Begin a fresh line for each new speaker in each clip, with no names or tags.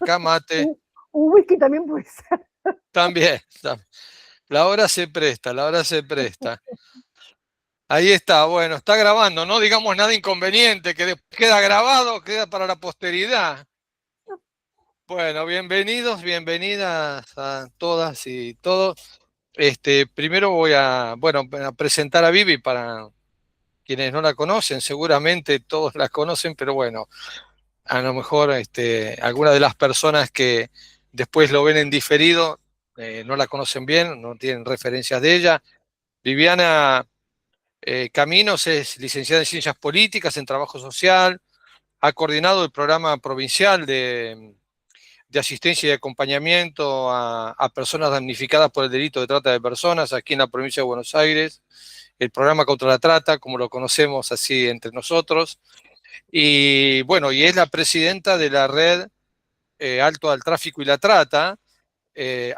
acá mate.
Un whisky también puede ser.
También. La hora se presta, la hora se presta. Ahí está, bueno, está grabando, no digamos nada inconveniente, que queda grabado, queda para la posteridad. Bueno, bienvenidos, bienvenidas a todas y todos. Primero voy a presentar a Vivi para quienes no la conocen, seguramente todos la conocen, pero bueno, a lo mejor algunas de las personas que después lo ven en diferido no la conocen bien, no tienen referencias de ella. Viviana Caminos es licenciada en Ciencias Políticas, en Trabajo Social, ha coordinado el programa provincial de asistencia y acompañamiento a personas damnificadas por el delito de trata de personas aquí en la provincia de Buenos Aires, el programa contra la trata, como lo conocemos así entre nosotros, y bueno, y es la presidenta de la red Alto al Tráfico y la Trata,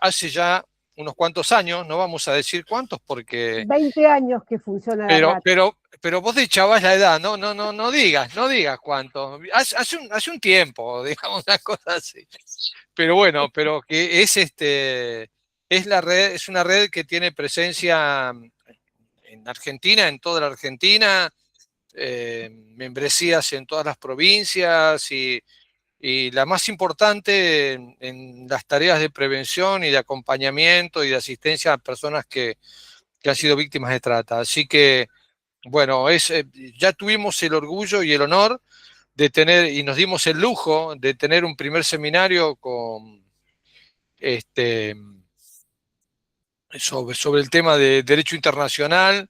hace ya unos cuantos años, no vamos a decir cuántos porque...
20 años que funciona la
Pero,
RAT.
pero, pero vos dechabas la edad, no digas cuánto. Hace un tiempo, digamos una cosa así. Pero bueno, pero que es la red, es una red que tiene presencia en Argentina, en toda la Argentina, membresías en todas las provincias y la más importante en las tareas de prevención y de acompañamiento y de asistencia a personas que han sido víctimas de trata. Así que, bueno, ya tuvimos el orgullo y el honor de tener, y nos dimos el lujo de tener un primer seminario este, sobre el tema de derecho internacional,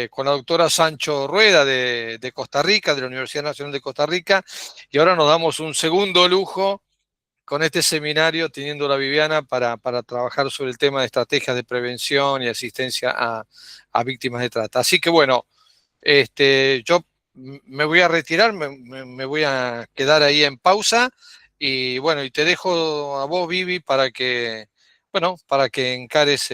con la doctora Sancho Rueda de Costa Rica, de la Universidad Nacional de Costa Rica, y ahora nos damos un segundo lujo con este seminario, teniendo la Viviana para trabajar sobre el tema de estrategias de prevención y asistencia a víctimas de trata. Así que bueno, yo me voy a retirar, me voy a quedar ahí en pausa y bueno, y te dejo a vos, Vivi, bueno, para que encares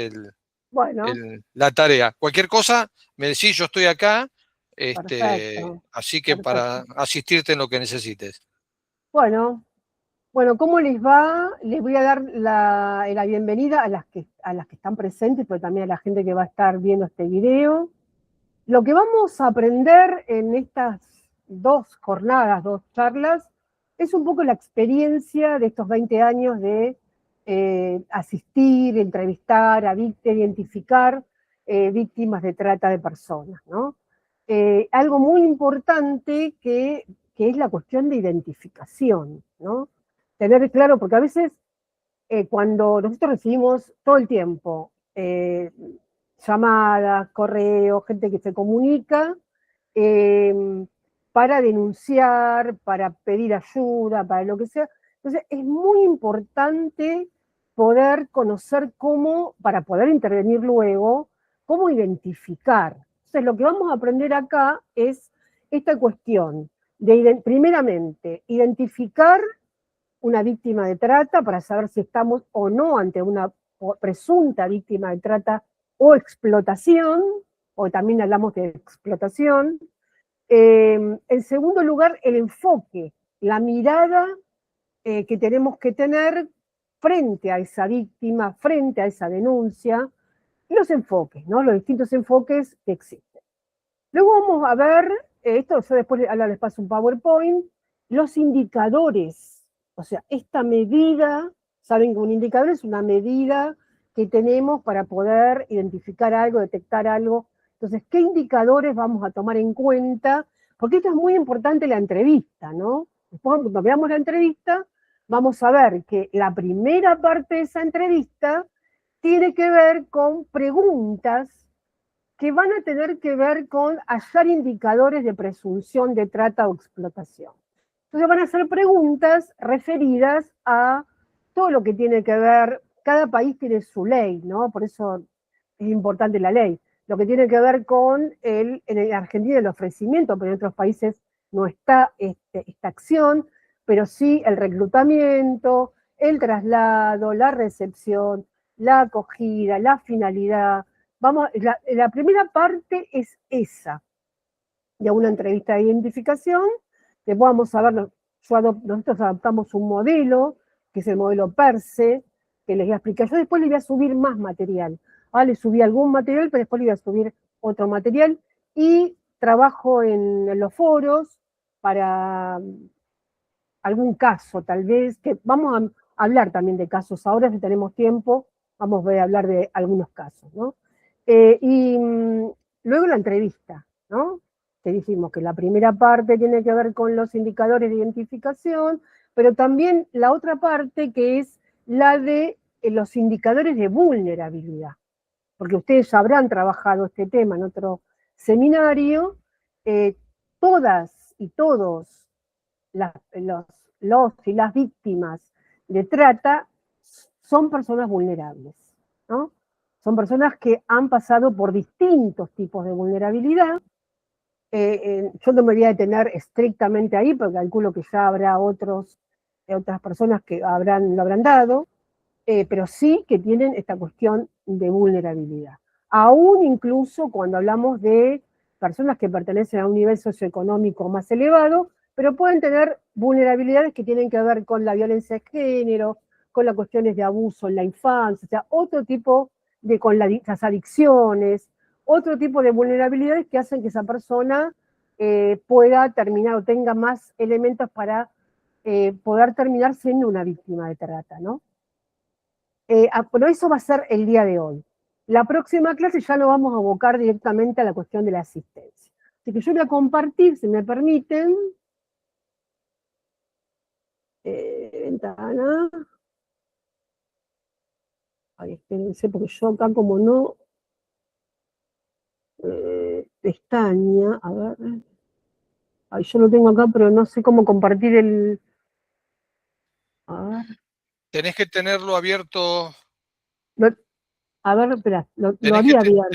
Bueno,
la tarea. Cualquier cosa, me decís, yo estoy acá,
perfecto,
así que para
perfecto.
asistirte en lo que necesites.
Bueno, bueno, ¿cómo les va? Les voy a dar la bienvenida a las que están presentes, pero también a la gente que va a estar viendo este video. Lo que vamos a aprender en estas dos jornadas, dos charlas, es un poco la experiencia de estos 20 años de asistir, entrevistar, identificar víctimas de trata de personas, ¿no? Algo muy importante que es la cuestión de identificación, ¿no? Tener claro, porque a veces cuando nosotros recibimos todo el tiempo llamadas, correos, gente que se comunica eh, para denunciar, para pedir ayuda, para lo que sea. Entonces es muy importante poder conocer cómo, para poder intervenir luego, cómo identificar. Entonces lo que vamos a aprender acá es esta cuestión de, primeramente, identificar una víctima de trata para saber si estamos o no ante una presunta víctima de trata o explotación, o también hablamos de explotación. En segundo lugar, el enfoque, la mirada que tenemos que tener frente a esa víctima, frente a esa denuncia, y los enfoques, ¿no? Los distintos enfoques que existen. Luego vamos a ver, esto yo después ahora les paso un PowerPoint, los indicadores. O sea, esta medida, saben que un indicador es una medida que tenemos para poder identificar algo, detectar algo. Entonces, ¿qué indicadores vamos a tomar en cuenta? Porque esto es muy importante la entrevista, ¿no? Después, cuando veamos la entrevista, vamos a ver que la primera parte de esa entrevista tiene que ver con preguntas que van a tener que ver con hallar indicadores de presunción de trata o explotación. Entonces van a ser preguntas referidas a todo lo que tiene que ver, cada país tiene su ley, ¿no? Por eso es importante la ley. Lo que tiene que ver con en Argentina el ofrecimiento, pero en otros países no está esta acción, pero sí el reclutamiento, el traslado, la recepción, la acogida, la finalidad. Vamos, la primera parte es esa, de una entrevista de identificación, que vamos a ver nosotros adaptamos un modelo, que es el modelo PERSE, que les voy a explicar. Yo después les voy a subir más material. Ahora les subí algún material, pero después les voy a subir otro material. Y trabajo en los foros para algún caso, tal vez, que vamos a hablar también de casos ahora, si tenemos tiempo, vamos a hablar de algunos casos, ¿no? Luego la entrevista, ¿no? Que dijimos que la primera parte tiene que ver con los indicadores de identificación, pero también la otra parte que es la de los indicadores de vulnerabilidad, porque ustedes ya habrán trabajado este tema en otro seminario, todas y todos los y las víctimas de trata son personas vulnerables, ¿no? Son personas que han pasado por distintos tipos de vulnerabilidad. Yo no me voy a detener estrictamente ahí, porque calculo que ya habrá otras personas que lo habrán dado, pero sí que tienen esta cuestión de vulnerabilidad. Aún incluso cuando hablamos de personas que pertenecen a un nivel socioeconómico más elevado, pero pueden tener vulnerabilidades que tienen que ver con la violencia de género, con las cuestiones de abuso en la infancia, o sea, otro tipo con las adicciones, otro tipo de vulnerabilidades que hacen que esa persona pueda terminar o tenga más elementos para poder terminar siendo una víctima de trata, ¿no? Pero eso va a ser el día de hoy. La próxima clase ya lo vamos a abocar directamente a la cuestión de la asistencia. Así que yo voy a compartir, si me permiten, ventana. Ay, espérense, porque yo acá como no, pestaña, a ver. Ay, yo lo tengo acá, pero no sé cómo compartir el... A ver.
Tenés que tenerlo abierto.
A ver, espera, lo había abierto.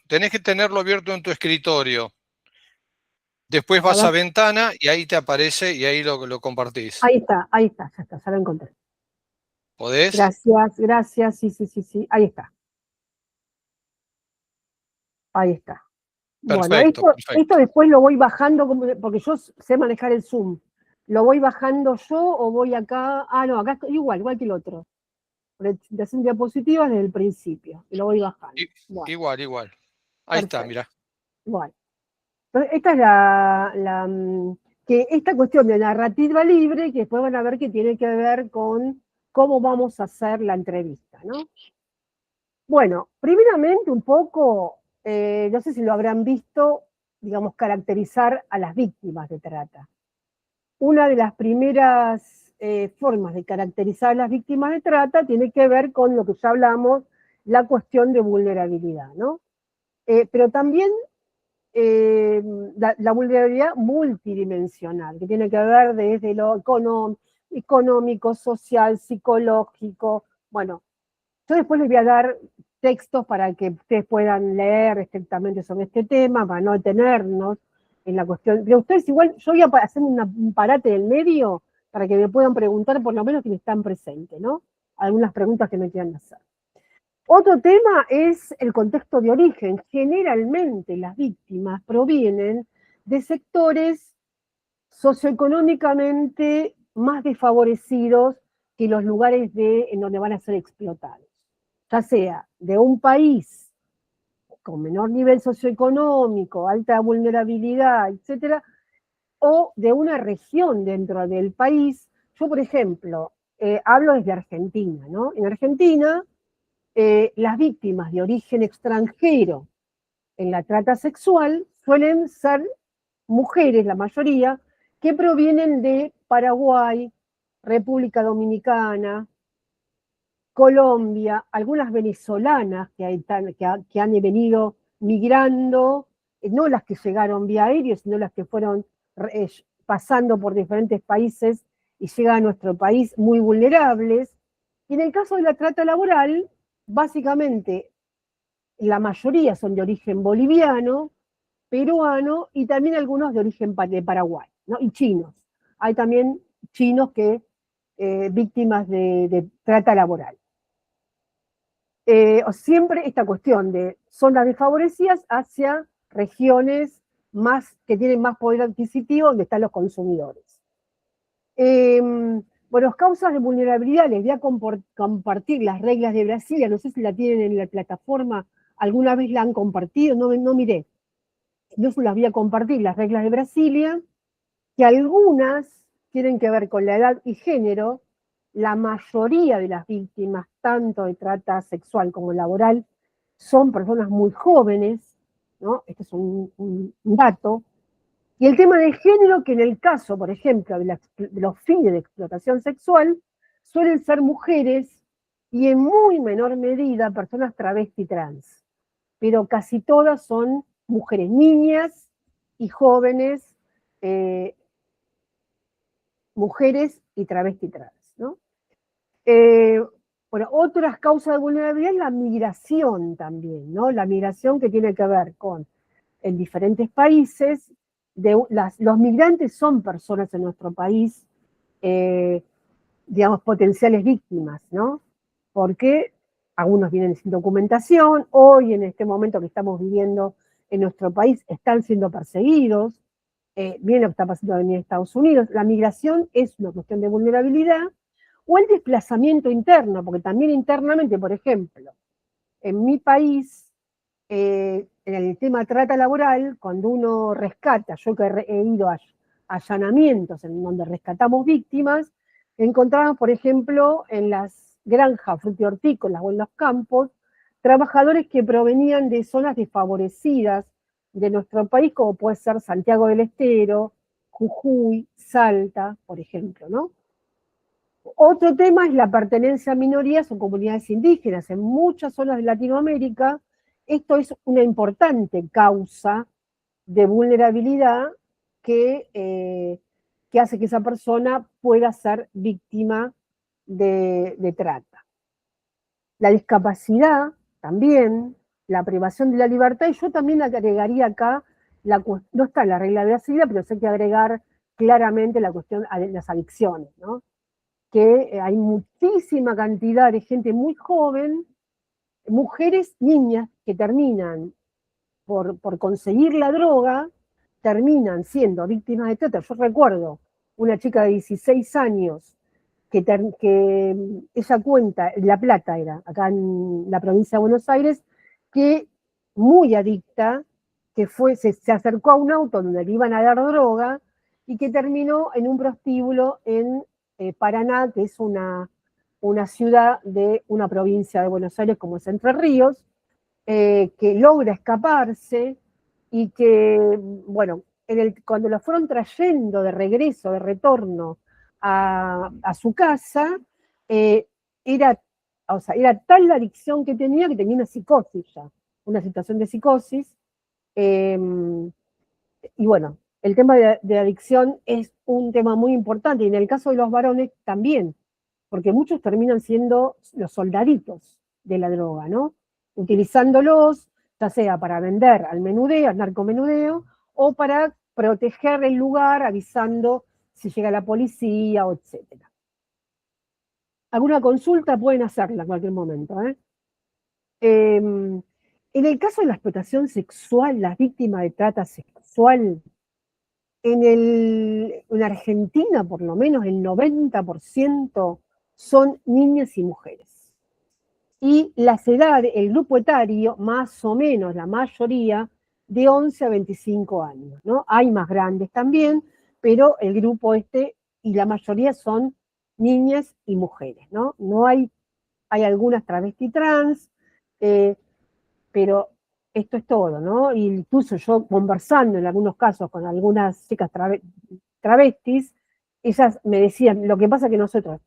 Tenés que tenerlo abierto en tu escritorio. Después
A
vas a
ver,
ventana y ahí te aparece y ahí lo compartís.
ahí está, ya lo encontré.
¿Podés?
Gracias, sí, ahí está. Ahí está. Bueno,
Perfecto,
esto
perfecto.
después lo voy bajando, porque yo sé manejar el Zoom. ¿Lo voy bajando yo o voy acá? Ah, no, acá estoy igual que el otro. Presentación diapositivas desde el principio, y lo voy bajando.
I-
Bueno,
igual. Ahí está,
perfecto.
mira.
Bueno, entonces esta es que esta cuestión de narrativa libre, que después van a ver que tiene que ver con cómo vamos a hacer la entrevista, ¿no? Bueno, primeramente un poco, no sé si lo habrán visto, digamos, caracterizar a las víctimas de trata. Una de las primeras formas de caracterizar a las víctimas de trata tiene que ver con lo que ya hablamos, la cuestión de vulnerabilidad, ¿no? Pero también la vulnerabilidad multidimensional, que tiene que ver desde lo económico, social, psicológico. Bueno, yo después les voy a dar textos para que ustedes puedan leer estrictamente sobre este tema, para no detenernos en la cuestión. Pero ustedes igual, yo voy a hacer un parate del medio para que me puedan preguntar, por lo menos quienes están presentes, ¿no? Algunas preguntas que me quieran hacer. Otro tema es el contexto de origen. Generalmente las víctimas provienen de sectores socioeconómicamente más desfavorecidos que los lugares en donde van a ser explotados, ya sea de un país con menor nivel socioeconómico, alta vulnerabilidad, etcétera, o de una región dentro del país. Yo, por ejemplo, hablo desde Argentina, ¿no? En Argentina, las víctimas de origen extranjero en la trata sexual suelen ser mujeres, la mayoría, que provienen de Paraguay, República Dominicana, Colombia, algunas venezolanas que han venido migrando, no las que llegaron vía aéreo, sino las que fueron pasando por diferentes países y llegan a nuestro país muy vulnerables. Y en el caso de la trata laboral, básicamente la mayoría son de origen boliviano, peruano y también algunos de origen de Paraguay, ¿no? Y chinos. Hay también chinos que víctimas de trata laboral. Siempre esta cuestión de zonas desfavorecidas hacia regiones que tienen más poder adquisitivo donde están los consumidores. Bueno, causas de vulnerabilidad, les voy a compartir las reglas de Brasilia, no sé si la tienen en la plataforma, alguna vez la han compartido, no miré. Yo se las voy a compartir, las reglas de Brasilia, que algunas tienen que ver con la edad y género. La mayoría de las víctimas, tanto de trata sexual como laboral, son personas muy jóvenes, ¿no? Este es un dato. Y el tema de género, que en el caso, por ejemplo, de los fines de explotación sexual, suelen ser mujeres y en muy menor medida personas travesti trans. Pero casi todas son mujeres, niñas y jóvenes, mujeres y travesti trans, ¿no? Bueno, otras causas de vulnerabilidad es la migración también, ¿no? La migración que tiene que ver con, en diferentes países, los migrantes son personas en nuestro país, digamos, potenciales víctimas, ¿no? Porque algunos vienen sin documentación, hoy en este momento que estamos viviendo en nuestro país están siendo perseguidos, bien lo que está pasando en Estados Unidos. La migración es una cuestión de vulnerabilidad, o el desplazamiento interno, porque también internamente, por ejemplo, en mi país, en el tema trata laboral, cuando uno rescata, yo que he ido a allanamientos en donde rescatamos víctimas, encontramos, por ejemplo, en las granjas frutihortícolas o en los campos, trabajadores que provenían de zonas desfavorecidas de nuestro país, como puede ser Santiago del Estero, Jujuy, Salta, por ejemplo, ¿no? Otro tema es la pertenencia a minorías o comunidades indígenas. En muchas zonas de Latinoamérica, esto es una importante causa de vulnerabilidad que hace que esa persona pueda ser víctima de trata. La discapacidad también, la privación de la libertad, y yo también agregaría acá, no está en la regla de la sigla, pero sé que agregar claramente la cuestión de las adicciones, ¿no? Que hay muchísima cantidad de gente muy joven, mujeres, niñas, que terminan por conseguir la droga, terminan siendo víctimas de trata. Yo recuerdo una chica de 16 años que ella cuenta, La Plata era, acá en la provincia de Buenos Aires, que muy adicta, que se acercó a un auto donde le iban a dar droga y que terminó en un prostíbulo en Paraná, que es una ciudad de una provincia de Buenos Aires como es Entre Ríos, que logra escaparse y que, bueno, cuando lo fueron trayendo de regreso, de retorno a su casa, era, o sea, era tal la adicción que tenía una psicosis ya, una situación de psicosis. Y bueno, el tema de adicción es un tema muy importante, y en el caso de los varones también, porque muchos terminan siendo los soldaditos de la droga, ¿no? Utilizándolos, ya sea para vender al menudeo, al narcomenudeo, o para proteger el lugar avisando si llega la policía, o etcétera. Alguna consulta pueden hacerla en cualquier momento, ¿eh? En el caso de la explotación sexual, las víctimas de trata sexual, en Argentina, por lo menos, el 90% son niñas y mujeres. Y las edades, el grupo etario, más o menos la mayoría, de 11 a 25 años, ¿no? Hay más grandes también, pero el grupo y la mayoría son niñas y mujeres, ¿no? No hay algunas travesti trans, pero esto es todo, ¿no? Y incluso yo conversando en algunos casos con algunas chicas travestis, ellas me decían, lo que pasa es que nosotros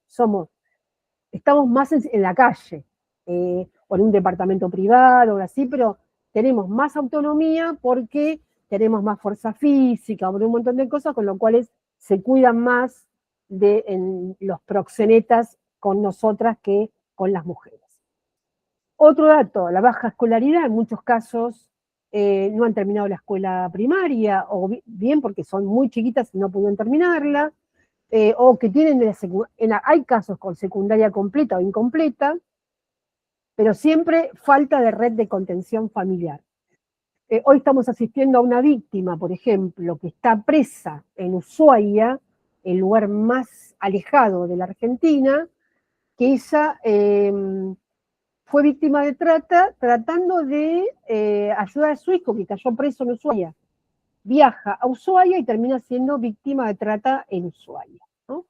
estamos más en la calle, o en un departamento privado, o así, pero tenemos más autonomía porque tenemos más fuerza física, por un montón de cosas, con lo cual se cuidan más en los proxenetas con nosotras que con las mujeres. Otro dato, la baja escolaridad, en muchos casos no han terminado la escuela primaria, o bien porque son muy chiquitas y no pudieron terminarla, o que tienen hay casos con secundaria completa o incompleta, pero siempre falta de red de contención familiar. Hoy estamos asistiendo a una víctima, por ejemplo, que está presa en Ushuaia, el lugar más alejado de la Argentina, que ella fue víctima de trata tratando de ayudar a su hijo, que cayó preso en Ushuaia. Viaja a Ushuaia y termina siendo víctima de trata en Ushuaia, ¿no?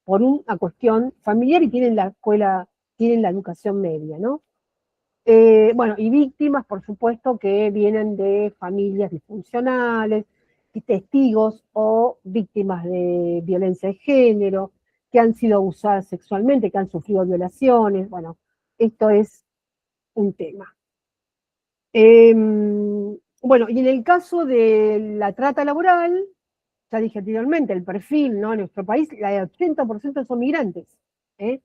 Por una cuestión familiar, y tienen la escuela, tienen la educación media, ¿no? Bueno, y víctimas, por supuesto, que vienen de familias disfuncionales, testigos o víctimas de violencia de género, que han sido abusadas sexualmente, que han sufrido violaciones. Bueno, esto es un tema. Bueno, y en el caso de la trata laboral, ya dije anteriormente, el perfil, ¿no? En nuestro país, el 80% son migrantes. ¿Eh?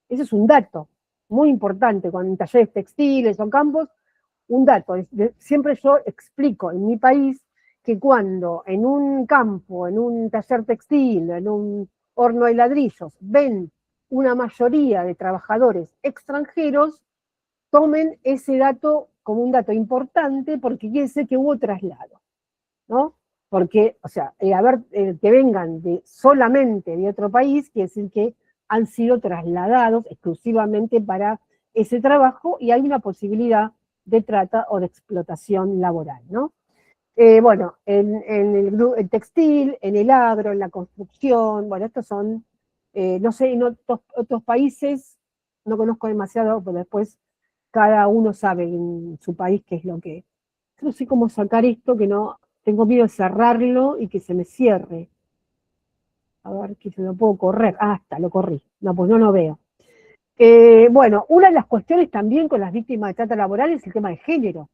Ese es un dato muy importante, con talleres textiles o campos, un dato. Siempre yo explico en mi país que cuando en un campo, en un taller textil, en un horno de ladrillos, ven una mayoría de trabajadores extranjeros, tomen ese dato como un dato importante, porque quiere decir que hubo traslado, ¿no? Porque, o sea, que vengan solamente de otro país, quiere decir que han sido trasladados exclusivamente para ese trabajo, y hay una posibilidad de trata o de explotación laboral, ¿no? Bueno, el textil, en el agro, en la construcción, bueno, estos son, no sé, en otros países, no conozco demasiado, pero después cada uno sabe en su país qué es lo que... Yo no sé cómo sacar esto, que no, tengo miedo de cerrarlo y que se me cierre. A ver, que se lo puedo correr. Ah, está, lo corrí. No, pues no lo veo. Bueno, una de las cuestiones también con las víctimas de trata laboral es el tema de género,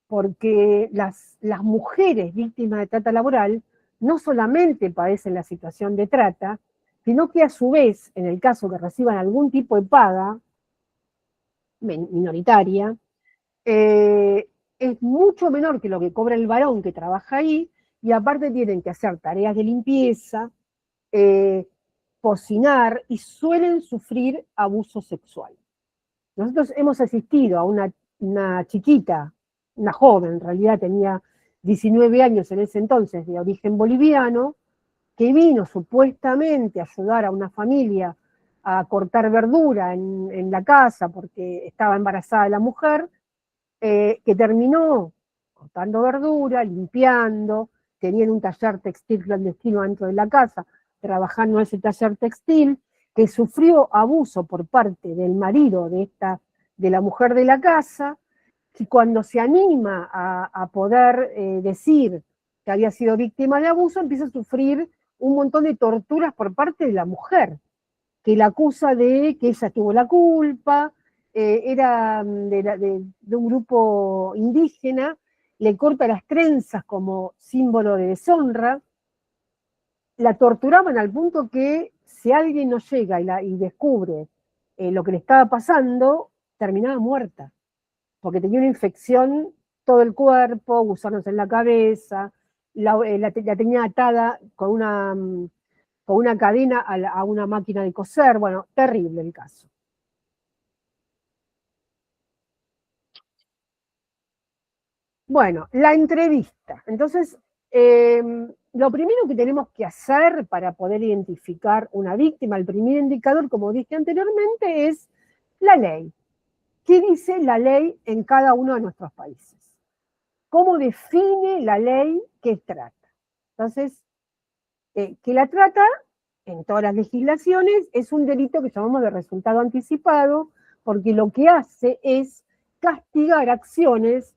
porque las mujeres víctimas de trata laboral no solamente padecen la situación de trata, sino que a su vez, en el caso que reciban algún tipo de paga minoritaria, es mucho menor que lo que cobra el varón que trabaja ahí, y aparte tienen que hacer tareas de limpieza, eh, cocinar, y suelen sufrir abuso sexual. Nosotros hemos asistido a una chiquita, una joven, en realidad tenía 19 años en ese entonces, de origen boliviano, que vino supuestamente a ayudar a una familia a cortar verdura en la casa porque estaba embarazada la mujer, que terminó cortando verdura, limpiando, tenían un taller textil clandestino dentro de la casa, trabajando en ese taller textil, que sufrió abuso por parte del marido de la mujer de la casa, y cuando se anima a poder decir que había sido víctima de abuso, empieza a sufrir un montón de torturas por parte de la mujer, que la acusa de que ella tuvo la culpa, era de un grupo indígena, le corta las trenzas como símbolo de deshonra, la torturaban al punto que si alguien no llega y descubre lo que le estaba pasando, terminaba muerta, porque tenía una infección todo el cuerpo, gusanos en la cabeza, la tenía atada con una cadena a una máquina de coser. Bueno, terrible el caso. Bueno, la entrevista. Entonces, lo primero que tenemos que hacer para poder identificar una víctima, el primer indicador, como dije anteriormente, es la ley. ¿Qué dice la ley en cada uno de nuestros países? ¿Cómo define la ley qué trata? Entonces, que la trata, en todas las legislaciones, es un delito que llamamos de resultado anticipado, porque lo que hace es castigar acciones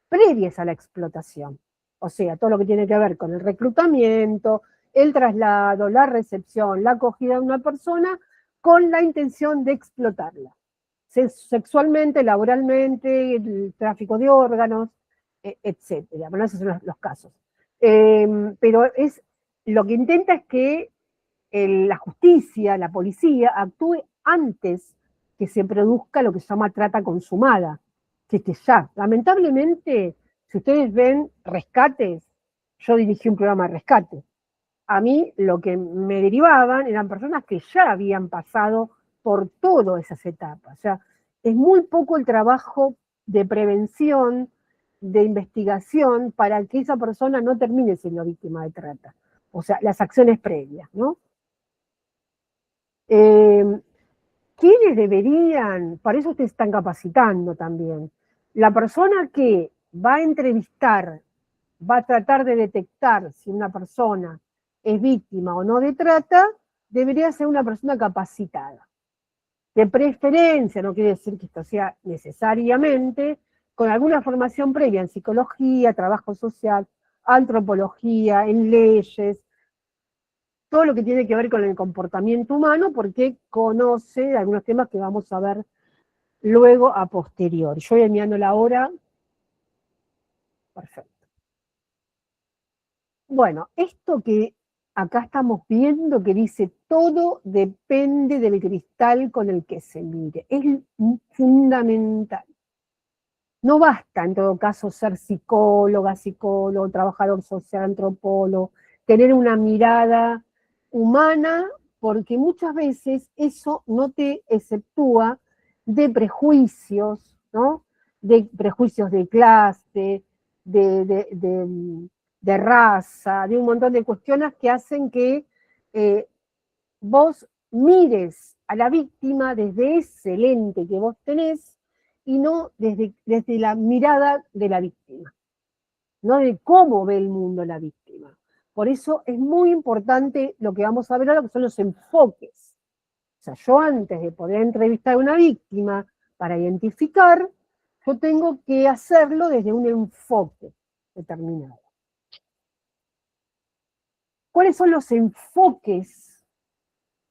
previas a la explotación. O sea, todo lo que tiene que ver con el reclutamiento, el traslado, la recepción, la acogida de una persona con la intención de explotarla. Sexualmente, laboralmente, el tráfico de órganos, etcétera. Bueno, esos son los casos. Pero lo que intenta es que la justicia, la policía, actúe antes que se produzca lo que se llama trata consumada, que ya, lamentablemente, si ustedes ven rescates, yo dirigí un programa de rescate. A mí lo que me derivaban eran personas que ya habían pasado por todas esas etapas. O sea, es muy poco el trabajo de prevención, de investigación, para que esa persona no termine siendo víctima de trata. o sea, las acciones previas, ¿no? ¿Quiénes deberían? Para eso ustedes están capacitando también. La persona que va a entrevistar, va a tratar de detectar si una persona es víctima o no de trata, debería ser una persona capacitada. De preferencia, no quiere decir que esto sea necesariamente, con alguna formación previa en psicología, trabajo social, antropología, en leyes, todo lo que tiene que ver con el comportamiento humano, porque conoce algunos temas que vamos a ver luego a posteriori. Yo voy mirando la hora. Perfecto. Bueno, esto que acá estamos viendo que dice todo depende del cristal con el que se mire. Es fundamental. No basta, en todo caso, ser psicóloga, psicólogo, trabajador social, antropólogo, tener una mirada humana, porque muchas veces eso no te exceptúa de prejuicios, ¿no? De prejuicios de clase, de, de, de, de raza, de un montón de cuestiones que hacen que vos mires a la víctima desde ese lente que vos tenés y no desde la mirada de la víctima, no de cómo ve el mundo la víctima. Por eso es muy importante lo que vamos a ver ahora, que son los enfoques. O sea, yo antes de poder entrevistar a una víctima para identificar, yo tengo que hacerlo desde un enfoque determinado. ¿Cuáles son los enfoques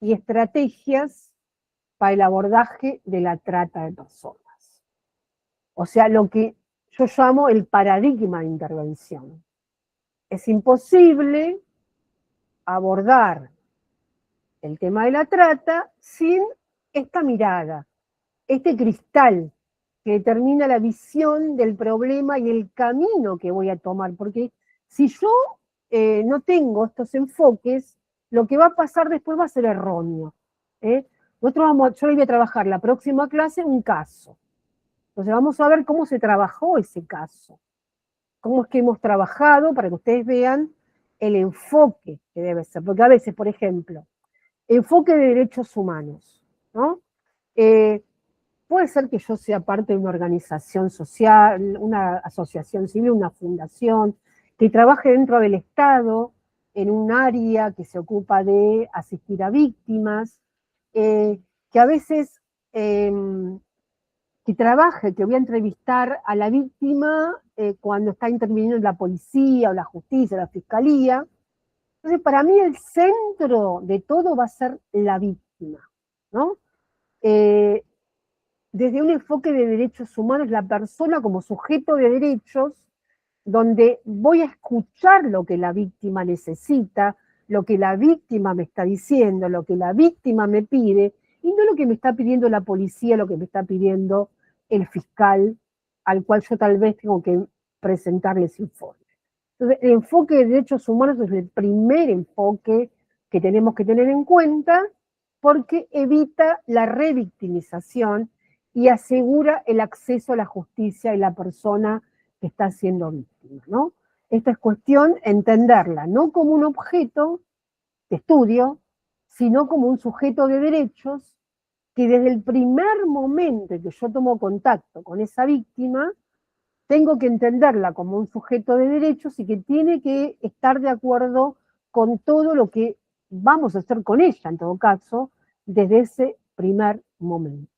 y estrategias para el abordaje de la trata de personas? O sea, lo que yo llamo el paradigma de intervención. Es imposible abordar el tema de la trata sin esta mirada, este cristal que determina la visión del problema y el camino que voy a tomar, porque si yo no tengo estos enfoques, lo que va a pasar después va a ser erróneo. Yo voy a trabajar la próxima clase un caso. Entonces vamos a ver cómo se trabajó ese caso, cómo es que hemos trabajado para que ustedes vean el enfoque que debe ser. Porque a veces, por ejemplo, enfoque de derechos humanos, ¿no? Puede ser que yo sea parte de una organización social, una asociación civil, una fundación, que trabaje dentro del Estado en un área que se ocupa de asistir a víctimas, que a veces que trabaje, que voy a entrevistar a la víctima cuando está interviniendo la policía o la justicia, la fiscalía. Entonces, para mí el centro de todo va a ser la víctima, ¿no? Desde un enfoque de derechos humanos, la persona como sujeto de derechos, donde voy a escuchar lo que la víctima necesita, lo que la víctima me está diciendo, lo que la víctima me pide, y no lo que me está pidiendo la policía, lo que me está pidiendo el fiscal, al cual yo tal vez tengo que presentarles informe. Entonces, el enfoque de derechos humanos es el primer enfoque que tenemos que tener en cuenta porque evita la revictimización y asegura el acceso a la justicia y la persona que está siendo víctima, ¿no? Esta es cuestión entenderla, no como un objeto de estudio, sino como un sujeto de derechos que desde el primer momento en que yo tomo contacto con esa víctima, tengo que entenderla como un sujeto de derechos y que tiene que estar de acuerdo con todo lo que vamos a hacer con ella, en todo caso, desde ese primer momento.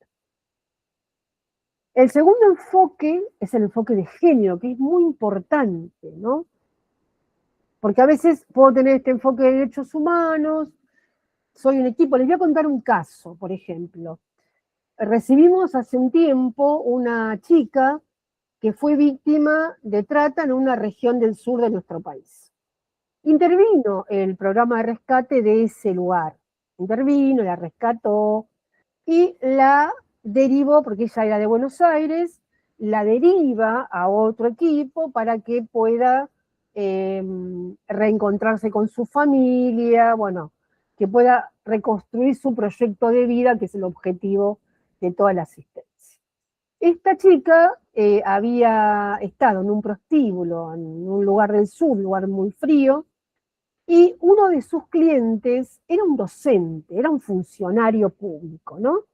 El segundo enfoque es el enfoque de género, que es muy importante, ¿no? Porque a veces puedo tener este enfoque de derechos humanos, soy un equipo. Les voy a contar un caso, por ejemplo. Recibimos hace un tiempo una chica que fue víctima de trata en una región del sur de nuestro país. Intervino el programa de rescate de ese lugar. Intervino, la rescató y la derivó, porque ella era de Buenos Aires, la deriva a otro equipo para que pueda reencontrarse con su familia, bueno, que pueda reconstruir su proyecto de vida, que es el objetivo de toda la asistencia. Esta chica había estado en un prostíbulo, en un lugar del sur, un lugar muy frío, Y uno de sus clientes era un docente, era un funcionario público, ¿no?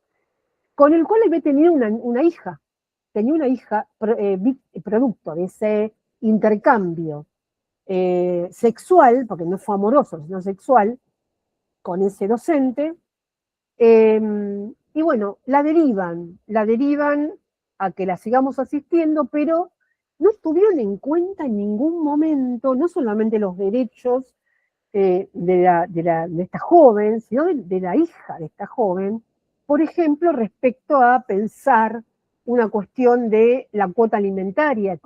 Con el cual había tenido una hija. Tenía una hija producto de ese intercambio sexual, porque no fue amoroso, sino sexual, con ese docente. Y bueno, la derivan a que la sigamos asistiendo, pero no tuvieron en cuenta en ningún momento, no solamente los derechos de esta joven, sino de la hija de esta joven, por ejemplo, respecto a pensar una cuestión de la cuota alimentaria,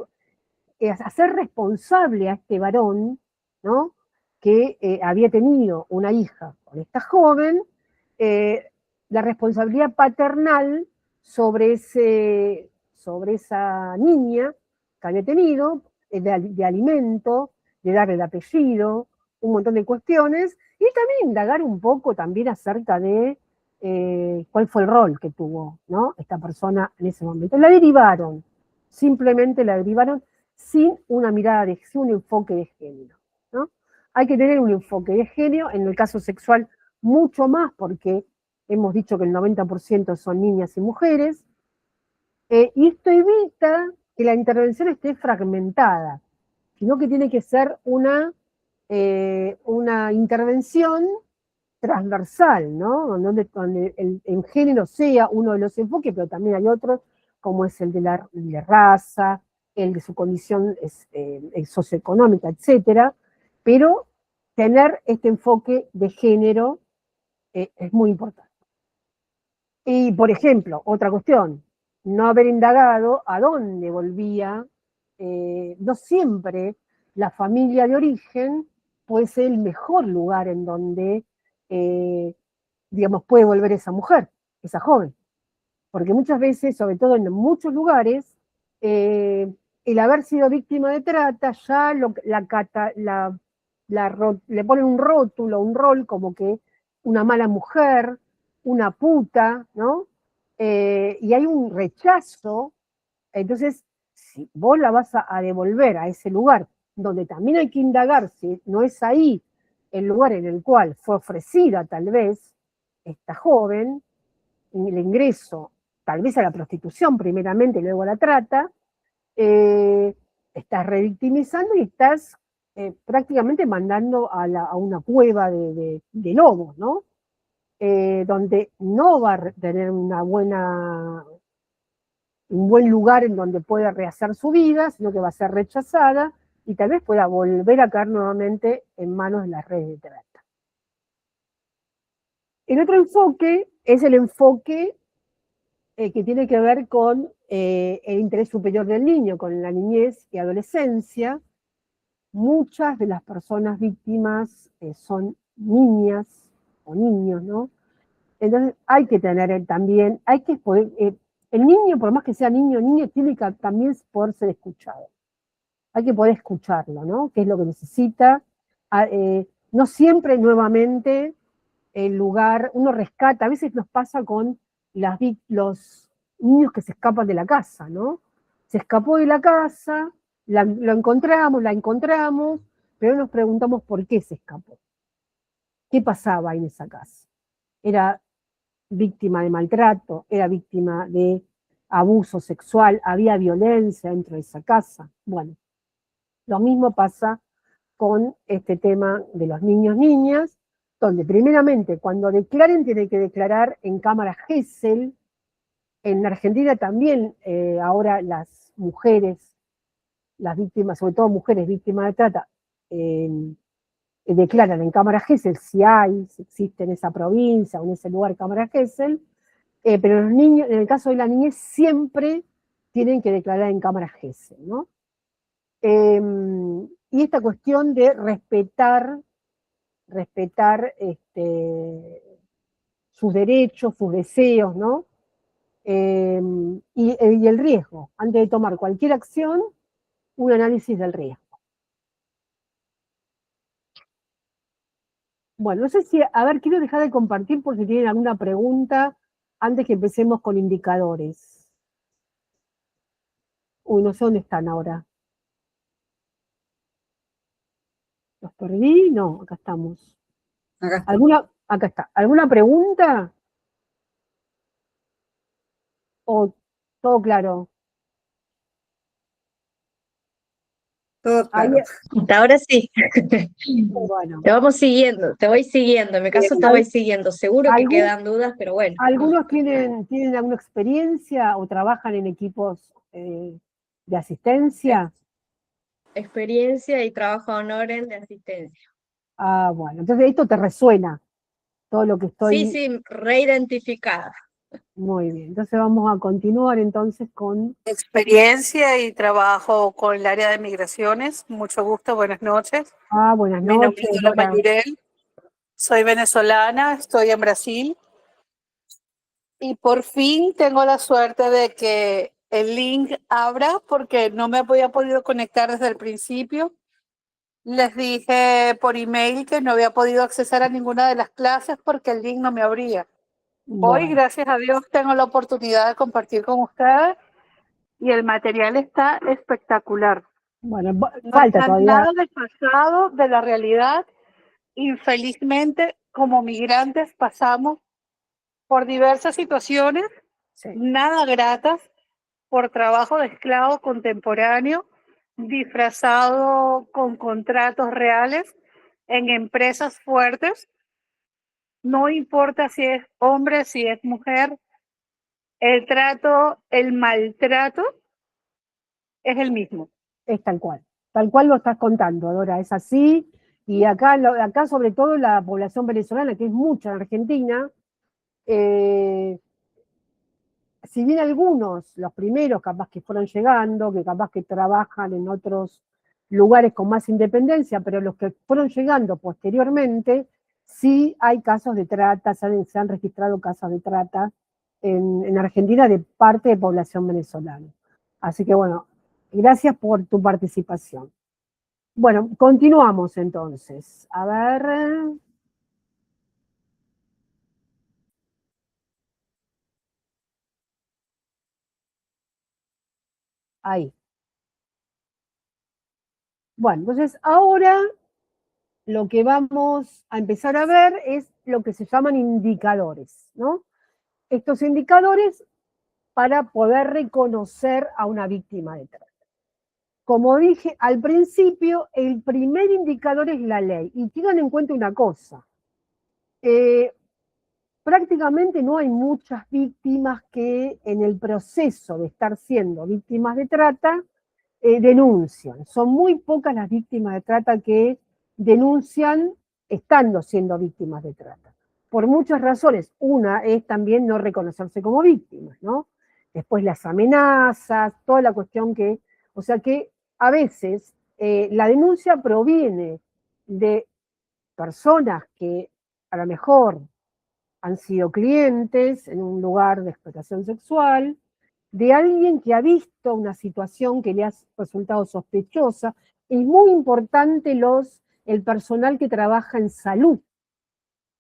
hacer responsable a este varón, ¿no? Que había tenido una hija con esta joven, eh, la responsabilidad paternal sobre esa niña que había tenido, de alimento, de darle el apellido, un montón de cuestiones, y también indagar un poco también acerca de cuál fue el rol que tuvo, ¿no? Esta persona en ese momento. La derivaron, simplemente la derivaron sin una mirada, sin un enfoque de género, ¿no? Hay que tener un enfoque de género, en el caso sexual mucho más, porque hemos dicho que el 90% son niñas y mujeres, y esto evita que la intervención esté fragmentada, sino que tiene que ser una intervención transversal, ¿no? Donde el género sea uno de los enfoques, pero también hay otros, como es el de la raza, el de su condición socioeconómica, etcétera, pero tener este enfoque de género es muy importante. Y, por ejemplo, otra cuestión, no haber indagado a dónde volvía, no siempre la familia de origen puede ser el mejor lugar en donde, digamos, puede volver esa mujer, esa joven. Porque muchas veces, sobre todo en muchos lugares, el haber sido víctima de trata ya le ponen un rótulo, un rol como que una mala mujer, una puta, ¿no? Y hay un rechazo. Entonces, si vos la vas a devolver a ese lugar, donde también hay que indagar si no es ahí el lugar en el cual fue ofrecida tal vez esta joven, el ingreso tal vez a la prostitución primeramente, luego a la trata, eh, estás revictimizando y estás prácticamente mandando a una cueva de lobos, ¿no? Donde no va a tener un buen lugar en donde pueda rehacer su vida, sino que va a ser rechazada y tal vez pueda volver a caer nuevamente en manos de las redes de trata. El otro enfoque es el enfoque que tiene que ver con el interés superior del niño, con la niñez y adolescencia. Muchas de las personas víctimas son niñas o niños, ¿no? Entonces hay que tener también, hay que poder, el niño, por más que sea niño o niña, tiene que también poder ser escuchado. Hay que poder escucharlo, ¿no? ¿Qué es lo que necesita? No siempre nuevamente el lugar, uno rescata, a veces nos pasa con los niños que se escapan de la casa, ¿no? Se escapó de la casa, la encontramos, pero nos preguntamos por qué se escapó. ¿Qué pasaba en esa casa? Era víctima de maltrato, era víctima de abuso sexual, había violencia dentro de esa casa. Bueno, lo mismo pasa con este tema de los niños, niñas, donde primeramente cuando declaren tienen que declarar en cámara Gesell. En Argentina también ahora las mujeres, las víctimas, sobre todo mujeres víctimas de trata, declaran en cámara Gesell si existe en esa provincia o en ese lugar cámara Gesell, pero los niños, en el caso de la niñez, siempre tienen que declarar en cámara Gesell, ¿no? Y esta cuestión de respetar sus derechos, sus deseos, ¿no? Y el riesgo. Antes de tomar cualquier acción, un análisis del riesgo. Bueno, no sé si, a ver, quiero dejar de compartir por si tienen alguna pregunta antes que empecemos con indicadores. Uy, no sé dónde están ahora. ¿Los perdí? No, acá estamos.
Acá está.
Acá está. ¿Alguna pregunta? ¿O todo claro?
Todo
Ahí,
claro.
Hasta ahora sí.
bueno.
Te vamos siguiendo, te voy siguiendo. En mi caso te voy siguiendo. Seguro que quedan dudas, pero bueno.
¿Algunos tienen alguna experiencia o trabajan en equipos de asistencia?
Experiencia y trabajo a honoren de asistencia.
Ah, bueno. Entonces esto te resuena, todo lo que estoy...
Sí, reidentificada.
Muy bien. Entonces vamos a continuar entonces con...
Experiencia y trabajo con el área de migraciones. Mucho gusto, buenas noches.
Ah, buenas
Mi nombre
noches,
es Dora
Dora.
Mayurel. Soy venezolana, estoy en Brasil. Y por fin tengo la suerte de que el link abra porque no me había podido conectar desde el principio. Les dije por email que no había podido acceder a ninguna de las clases porque el link no me abría. Hoy,
Bueno,
gracias a Dios, tengo la oportunidad de compartir con ustedes y el material está espectacular.
bueno,
No
falta
está
todavía...
nada desfasado de la realidad. Infelizmente, como migrantes pasamos por diversas situaciones,
Sí.
nada gratas, por trabajo de esclavo contemporáneo, disfrazado con contratos reales en empresas fuertes. No importa si es hombre, si es mujer, el trato, el maltrato es el mismo.
Es tal cual lo estás contando, Dora, es así, y acá, acá sobre todo la población venezolana, que es mucha en Argentina, si bien algunos, los primeros capaz que fueron llegando, que capaz que trabajan en otros lugares con más independencia, pero los que fueron llegando posteriormente, sí hay casos de trata, se han registrado casos de trata en Argentina de parte de población venezolana. Así que bueno, gracias por tu participación. Bueno, continuamos entonces. A ver. Ahí. Bueno, entonces ahora lo que vamos a empezar a ver es lo que se llaman indicadores, ¿no? Estos indicadores para poder reconocer a una víctima de trata. Como dije al principio, el primer indicador es la ley. Y tengan en cuenta una cosa. Prácticamente no hay muchas víctimas que en el proceso de estar siendo víctimas de trata denuncian. Son muy pocas las víctimas de trata que denuncian estando siendo víctimas de trata. Por muchas razones. Una es también no reconocerse como víctimas, ¿no? Después las amenazas, toda la cuestión que... O sea que a veces la denuncia proviene de personas que a lo mejor han sido clientes en un lugar de explotación sexual, de alguien que ha visto una situación que le ha resultado sospechosa. Es muy importante el personal que trabaja en salud.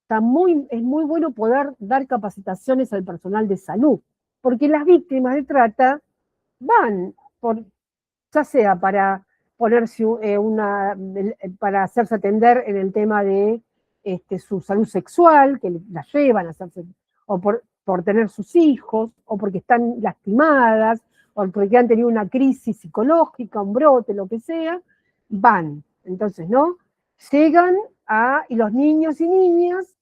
Es muy bueno poder dar capacitaciones al personal de salud, porque las víctimas de trata van, ya sea para ponerse para hacerse atender en el tema de su salud sexual, que la llevan a hacerse, o por tener sus hijos, o porque están lastimadas, o porque han tenido una crisis psicológica, un brote, lo que sea, van. Entonces, ¿no? Llegan y los niños y niñas,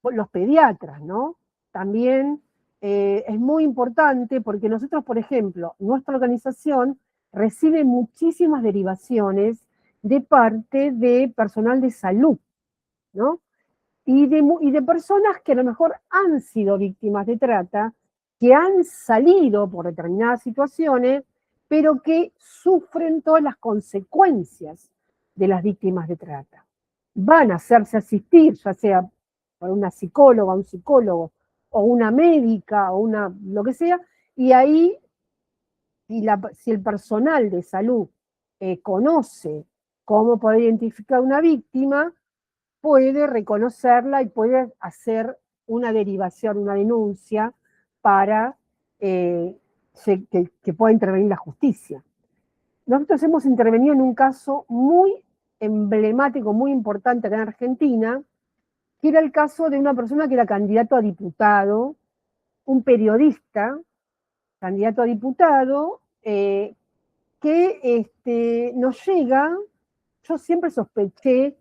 los pediatras, ¿no? También es muy importante porque nosotros, por ejemplo, nuestra organización recibe muchísimas derivaciones de parte de personal de salud, ¿no? Y de personas que a lo mejor han sido víctimas de trata, que han salido por determinadas situaciones, pero que sufren todas las consecuencias de las víctimas de trata. Van a hacerse asistir, ya sea por una psicóloga, un psicólogo, o una médica, o lo que sea, y ahí, si el personal de salud conoce cómo poder identificar una víctima, puede reconocerla y puede hacer una derivación, una denuncia para que pueda intervenir la justicia. Nosotros hemos intervenido en un caso muy emblemático, muy importante acá en Argentina, que era el caso de una persona que era candidato a diputado, un periodista, candidato a diputado, que nos llega. Yo siempre sospeché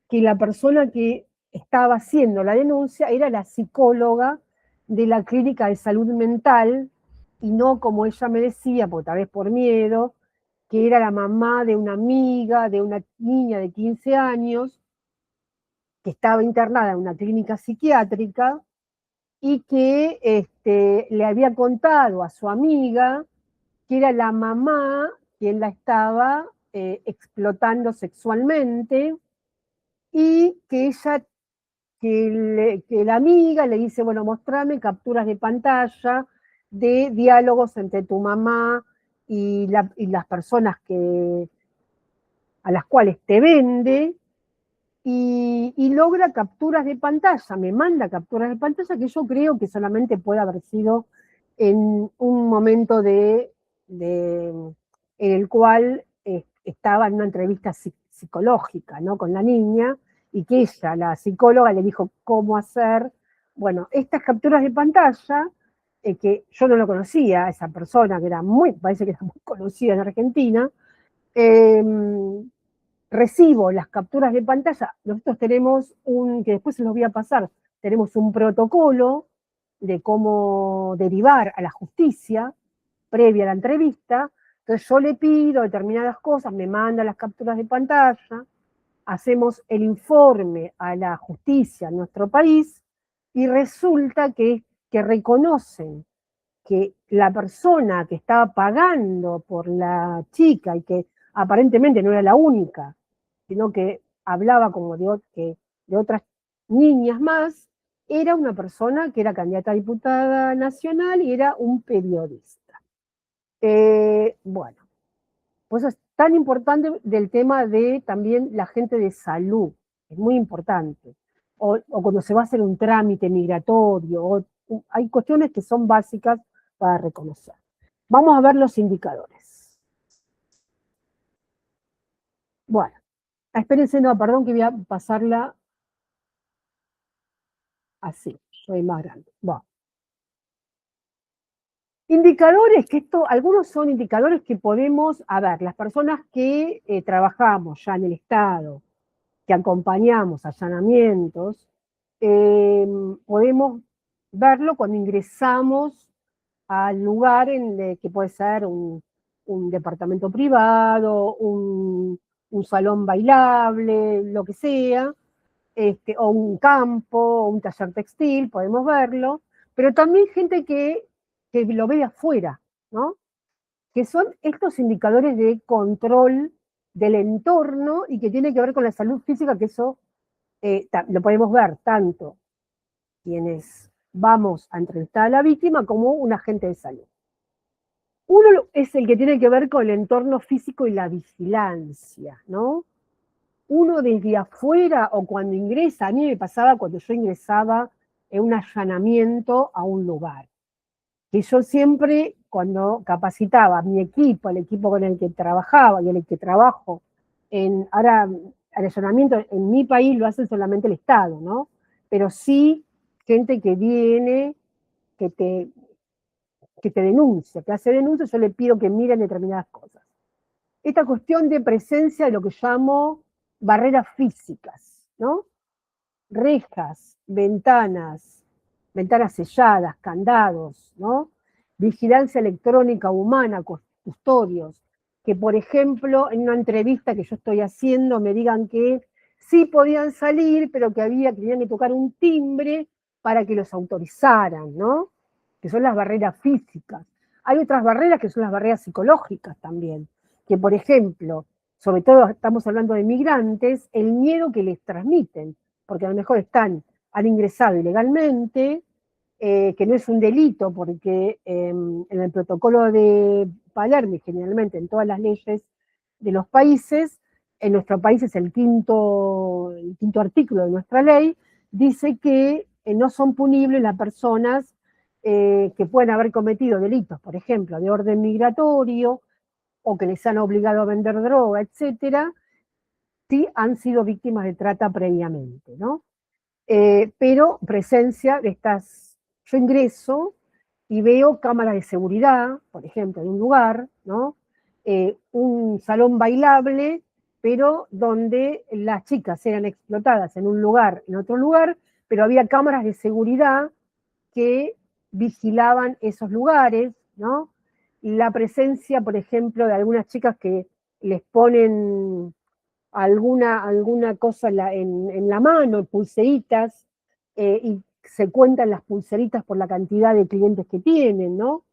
que la persona que estaba haciendo la denuncia era la psicóloga de la clínica de salud mental, y no, como ella me decía, porque tal vez por miedo, que era la mamá de una amiga, de una niña de 15 años, que estaba internada en una clínica psiquiátrica, y que le había contado a su amiga que era la mamá quien la estaba explotando sexualmente, y que ella, que la amiga le dice, bueno, mostrame capturas de pantalla de diálogos entre tu mamá y las personas a las cuales te vende, y logra capturas de pantalla, me manda capturas de pantalla que yo creo que solamente puede haber sido en un momento en el cual estaba en una entrevista psicológica, ¿no?, con la niña, y que ella, la psicóloga, le dijo cómo hacer. Bueno, estas capturas de pantalla, que yo no lo conocía, esa persona, que parece que era muy conocida en Argentina, recibo las capturas de pantalla. Nosotros tenemos que después se los voy a pasar, tenemos un protocolo de cómo derivar a la justicia previa a la entrevista. Entonces yo le pido determinadas cosas, me manda las capturas de pantalla, hacemos el informe a la justicia en nuestro país, y resulta que reconocen que la persona que estaba pagando por la chica, y que aparentemente no era la única, sino que hablaba como de otras niñas más, era una persona que era candidata a diputada nacional y era un periodista. Bueno, pues eso es tan importante del tema de también la gente de salud, es muy importante. O cuando se va a hacer un trámite migratorio, hay cuestiones que son básicas para reconocer. Vamos a ver los indicadores. Bueno, espérense, no, perdón, que voy a pasarla así, soy más grande. Bueno. Indicadores, algunos son indicadores que podemos, las personas que trabajamos ya en el Estado, que acompañamos allanamientos, podemos verlo cuando ingresamos al lugar que puede ser un departamento privado, un salón bailable, lo que sea, o un campo, o un taller textil, podemos verlo, pero también gente que lo ve de afuera, ¿no? Que son estos indicadores de control del entorno y que tiene que ver con la salud física, que eso lo podemos ver tanto quienes vamos a entrevistar a la víctima como un agente de salud. Uno es el que tiene que ver con el entorno físico y la vigilancia, ¿no? Uno desde afuera, o cuando ingresa, a mí me pasaba cuando yo ingresaba en un allanamiento a un lugar, que yo siempre, cuando capacitaba a mi equipo, el equipo con el que trabajaba y el que trabajo, ahora el allanamiento en mi país lo hace solamente el Estado, ¿no? Pero sí gente que viene, que te denuncia, que hace denuncia, yo le pido que miren determinadas cosas. Esta cuestión de presencia de lo que llamo barreras físicas, ¿no? Rejas, ventanas selladas, candados, ¿no? Vigilancia electrónica humana, custodios, que por ejemplo en una entrevista que yo estoy haciendo me digan que sí podían salir, pero que tenían que tocar un timbre para que los autorizaran, ¿no? Que son las barreras físicas. Hay otras barreras que son las barreras psicológicas también, que por ejemplo, sobre todo estamos hablando de migrantes, el miedo que les transmiten, porque a lo mejor han ingresado ilegalmente, que no es un delito, porque en el protocolo de Palermo, generalmente en todas las leyes de los países, en nuestro país es el quinto artículo de nuestra ley, dice que no son punibles las personas que pueden haber cometido delitos, por ejemplo, de orden migratorio, o que les han obligado a vender droga, etcétera, sí han sido víctimas de trata previamente, ¿no? Pero presencia de estas, yo ingreso y veo cámaras de seguridad, por ejemplo, en un lugar, ¿no? Un salón bailable, pero donde las chicas eran explotadas en un lugar, en otro lugar, pero había cámaras de seguridad que vigilaban esos lugares, ¿no? La presencia, por ejemplo, de algunas chicas que les ponen alguna cosa en la mano, pulseritas, y se cuentan las pulseritas por la cantidad de clientes que tienen, ¿no?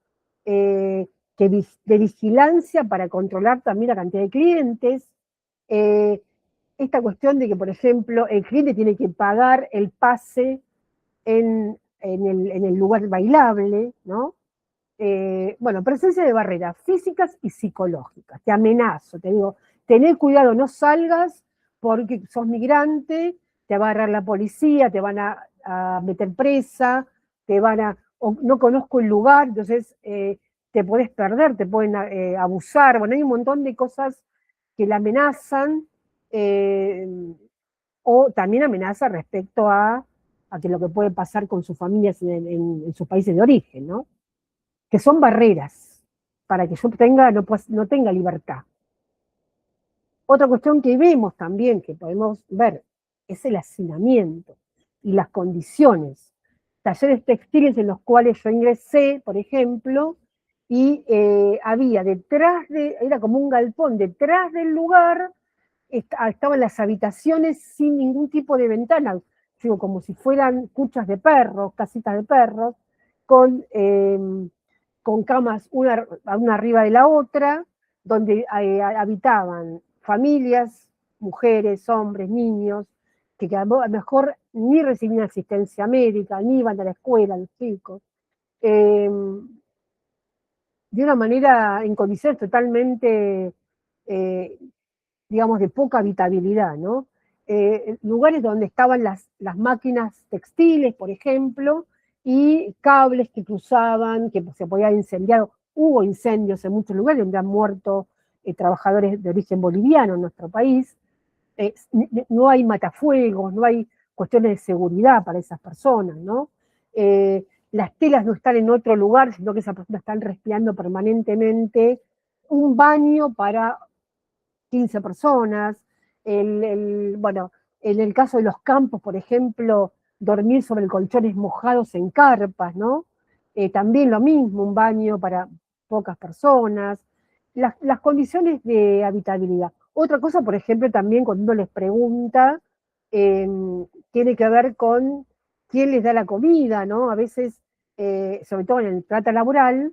De vigilancia para controlar también la cantidad de clientes. Eh, Esta cuestión de que, por ejemplo, el cliente tiene que pagar el pase en el lugar bailable, ¿no? Bueno, presencia de barreras físicas y psicológicas. Te amenazo, te digo, tené cuidado, no salgas porque sos migrante, te va a agarrar la policía, te van a meter presa, o no conozco el lugar, entonces te podés perder, te pueden abusar, bueno, hay un montón de cosas que la amenazan, o también amenaza respecto a que lo que puede pasar con sus familias en sus países de origen, ¿no? Que son barreras para que yo no tenga libertad. Otra cuestión que vemos también, que podemos ver, es el hacinamiento y las condiciones. Talleres textiles en los cuales yo ingresé, por ejemplo, y había era como un galpón, detrás del lugar estaban las habitaciones sin ningún tipo de ventana, digo, como si fueran cuchas de perros, casitas de perros, con camas una arriba de la otra, donde habitaban familias, mujeres, hombres, niños, que a lo mejor ni recibían asistencia médica, ni iban a la escuela, los chicos, de una manera, en condiciones totalmente, digamos, de poca habitabilidad, ¿no? Lugares donde estaban las máquinas textiles, por ejemplo, y cables que cruzaban, que se podían incendiar. Hubo incendios en muchos lugares donde han muerto trabajadores de origen boliviano en nuestro país. No hay matafuegos, no hay cuestiones de seguridad para esas personas, ¿no? Las telas no están en otro lugar, sino que esas personas están respirando permanentemente un baño para 15 personas. Bueno, en el caso de los campos, por ejemplo, dormir sobre colchones mojados en carpas, ¿no? También lo mismo, un baño para pocas personas. Las condiciones de habitabilidad. Otra cosa, por ejemplo, también cuando uno les pregunta, tiene que ver con quién les da la comida, ¿no? A veces, sobre todo en el trata laboral,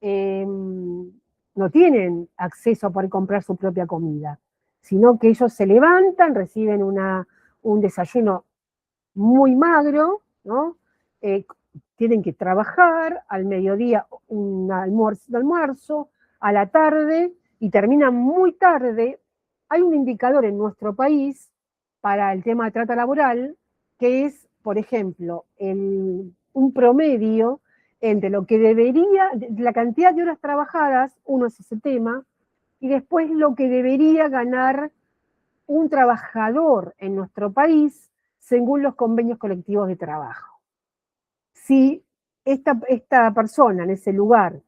no tienen acceso a poder comprar su propia comida, sino que ellos se levantan, reciben un desayuno muy magro, ¿no? Tienen que trabajar, al mediodía un almuerzo, a la tarde, y terminan muy tarde. Hay un indicador en nuestro país para el tema de trata laboral, que es, por ejemplo, un promedio entre lo que debería, la cantidad de horas trabajadas, uno es ese tema, y después lo que debería ganar un trabajador en nuestro país según los convenios colectivos de trabajo. Si esta persona en ese lugar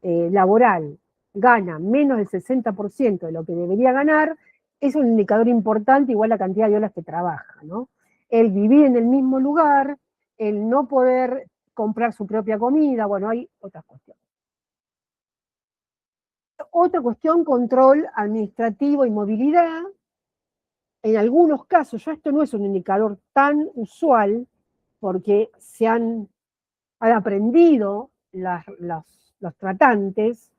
laboral gana menos del 60% de lo que debería ganar, es un indicador importante, igual la cantidad de horas que trabaja, ¿no? El vivir en el mismo lugar, el no poder comprar su propia comida, bueno, hay otras cuestiones. Otra cuestión, control administrativo y movilidad. En algunos casos, ya esto no es un indicador tan usual, porque han aprendido los tratantes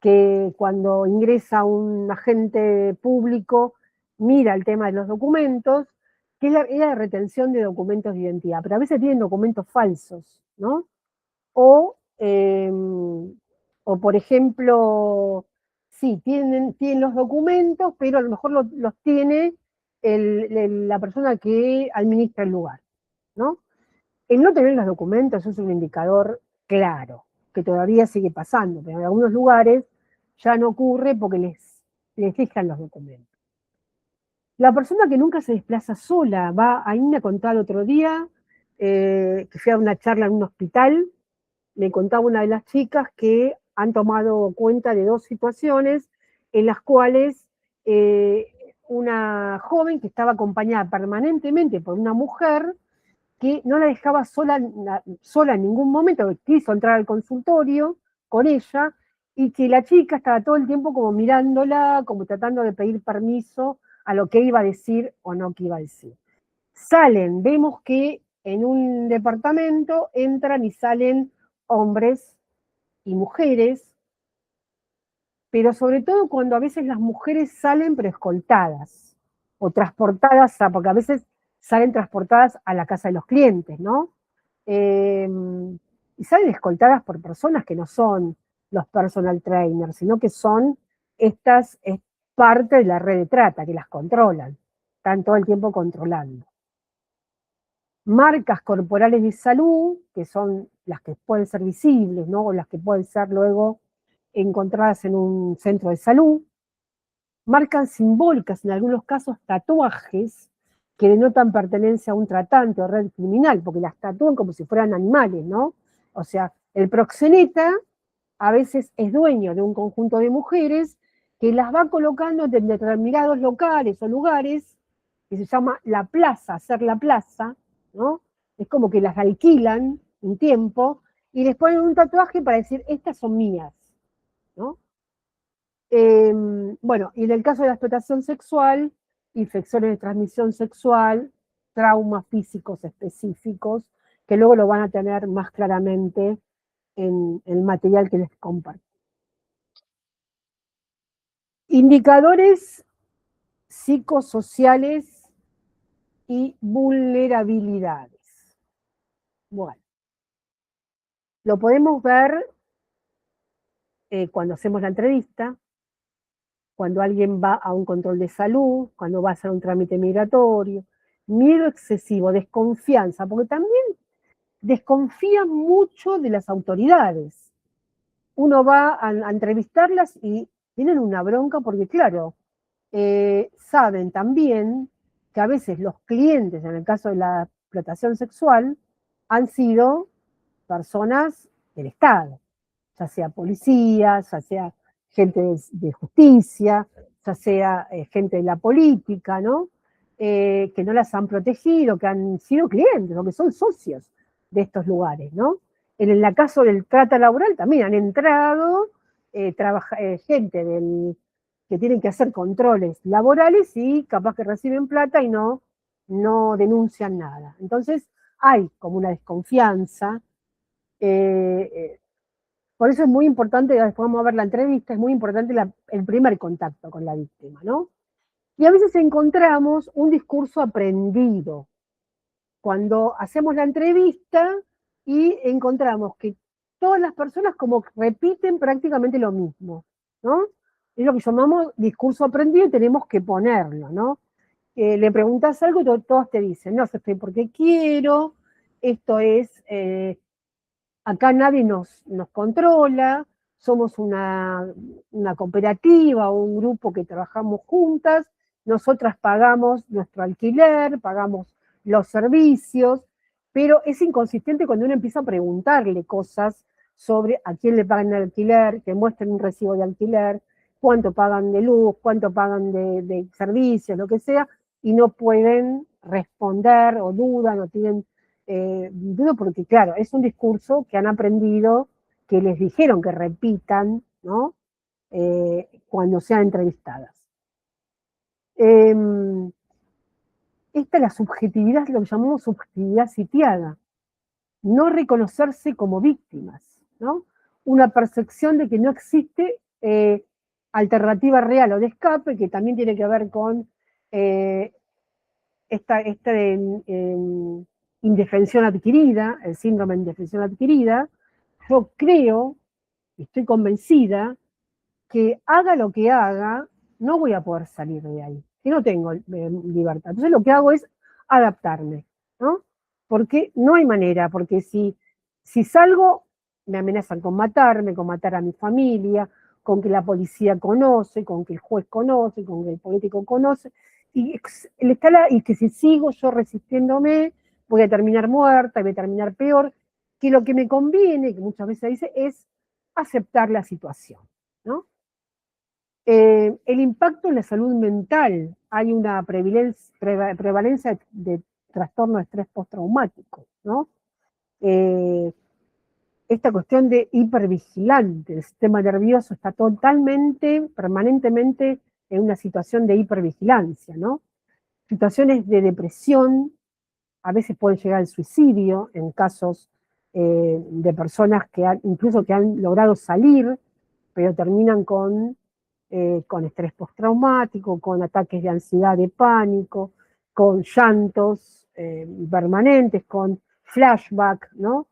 que cuando ingresa un agente público mira el tema de los documentos, que es la retención de documentos de identidad, pero a veces tienen documentos falsos, ¿no? O por ejemplo, sí, tienen los documentos, pero a lo mejor los tiene la persona que administra el lugar, ¿no? El no tener los documentos es un indicador claro, que todavía sigue pasando, pero en algunos lugares ya no ocurre porque les dejan los documentos. La persona que nunca se desplaza sola, ahí me contaba el otro día, que fui a una charla en un hospital, me contaba una de las chicas que han tomado cuenta de 2 situaciones en las cuales una joven que estaba acompañada permanentemente por una mujer que no la dejaba sola en ningún momento, que quiso entrar al consultorio con ella, y que la chica estaba todo el tiempo como mirándola, como tratando de pedir permiso a lo que iba a decir o no que iba a decir. Salen, vemos que en un departamento entran y salen hombres y mujeres, pero sobre todo cuando a veces las mujeres salen pero escoltadas, o transportadas, porque a veces salen transportadas a la casa de los clientes, ¿no? Y salen escoltadas por personas que no son los personal trainers, sino que son es parte de la red de trata, que las controlan, están todo el tiempo controlando. Marcas corporales de salud, que son las que pueden ser visibles, ¿no? O las que pueden ser luego encontradas en un centro de salud. Marcas simbólicas, en algunos casos tatuajes, que denotan pertenencia a un tratante o red criminal, porque las tatúan como si fueran animales, ¿no? O sea, el proxeneta a veces es dueño de un conjunto de mujeres que las va colocando en determinados locales o lugares, que se llama la plaza, hacer la plaza, ¿no? Es como que las alquilan un tiempo y les ponen un tatuaje para decir, estas son mías, ¿no? Bueno, y en el caso de la explotación sexual, infecciones de transmisión sexual, traumas físicos específicos, que luego lo van a tener más claramente en el material que les comparto. Indicadores psicosociales y vulnerabilidades. Bueno, lo podemos ver cuando hacemos la entrevista, cuando alguien va a un control de salud, cuando va a hacer un trámite migratorio, miedo excesivo, desconfianza, porque también desconfían mucho de las autoridades. Uno va a entrevistarlas y tienen una bronca porque, claro, saben también que a veces los clientes, en el caso de la explotación sexual, han sido personas del Estado, ya sea policías, ya sea gente de justicia, ya sea gente de la política, ¿no? Que no las han protegido, que han sido clientes o que son socios de estos lugares, ¿no? En el caso del trata laboral también han entrado gente que tienen que hacer controles laborales y capaz que reciben plata y no denuncian nada. Entonces hay como una desconfianza. Por eso es muy importante, después vamos a ver la entrevista, es muy importante el primer contacto con la víctima, ¿no? Y a veces encontramos un discurso aprendido. Cuando hacemos la entrevista y encontramos que todas las personas como repiten prácticamente lo mismo, ¿no? Es lo que llamamos discurso aprendido y tenemos que ponerlo, ¿no? Le preguntas algo y todos te dicen, no sé por qué quiero, esto es, acá nadie nos controla, somos una cooperativa o un grupo que trabajamos juntas, nosotras pagamos nuestro alquiler, pagamos los servicios, pero es inconsistente cuando uno empieza a preguntarle cosas sobre a quién le pagan el alquiler, que muestren un recibo de alquiler, cuánto pagan de luz, cuánto pagan de servicios, lo que sea, y no pueden responder o dudan o tienen dudo porque, claro, es un discurso que han aprendido, que les dijeron que repitan, ¿no? Cuando sean entrevistadas. Esta es la subjetividad, lo que llamamos subjetividad sitiada. No reconocerse como víctimas, ¿no? Una percepción de que no existe alternativa real o de escape, que también tiene que ver con esta indefensión adquirida, el síndrome de indefensión adquirida. Yo creo, estoy convencida, que haga lo que haga, no voy a poder salir de ahí, que no tengo libertad. Entonces lo que hago es adaptarme, ¿no? Porque no hay manera, porque si salgo, me amenazan con matarme, con matar a mi familia, con que la policía conoce, con que el juez conoce, con que el político conoce, y que si sigo yo resistiéndome, voy a terminar muerta, voy a terminar peor, que lo que me conviene, que muchas veces dice, es aceptar la situación, ¿no? El impacto en la salud mental, hay una prevalencia de trastorno de estrés postraumático, ¿no? Esta cuestión de hipervigilante, el sistema nervioso está totalmente, permanentemente en una situación de hipervigilancia, ¿no? Situaciones de depresión, a veces pueden llegar al suicidio en casos de personas que incluso que han logrado salir, pero terminan con estrés postraumático, con ataques de ansiedad, de pánico, con llantos permanentes, con flashback, ¿no?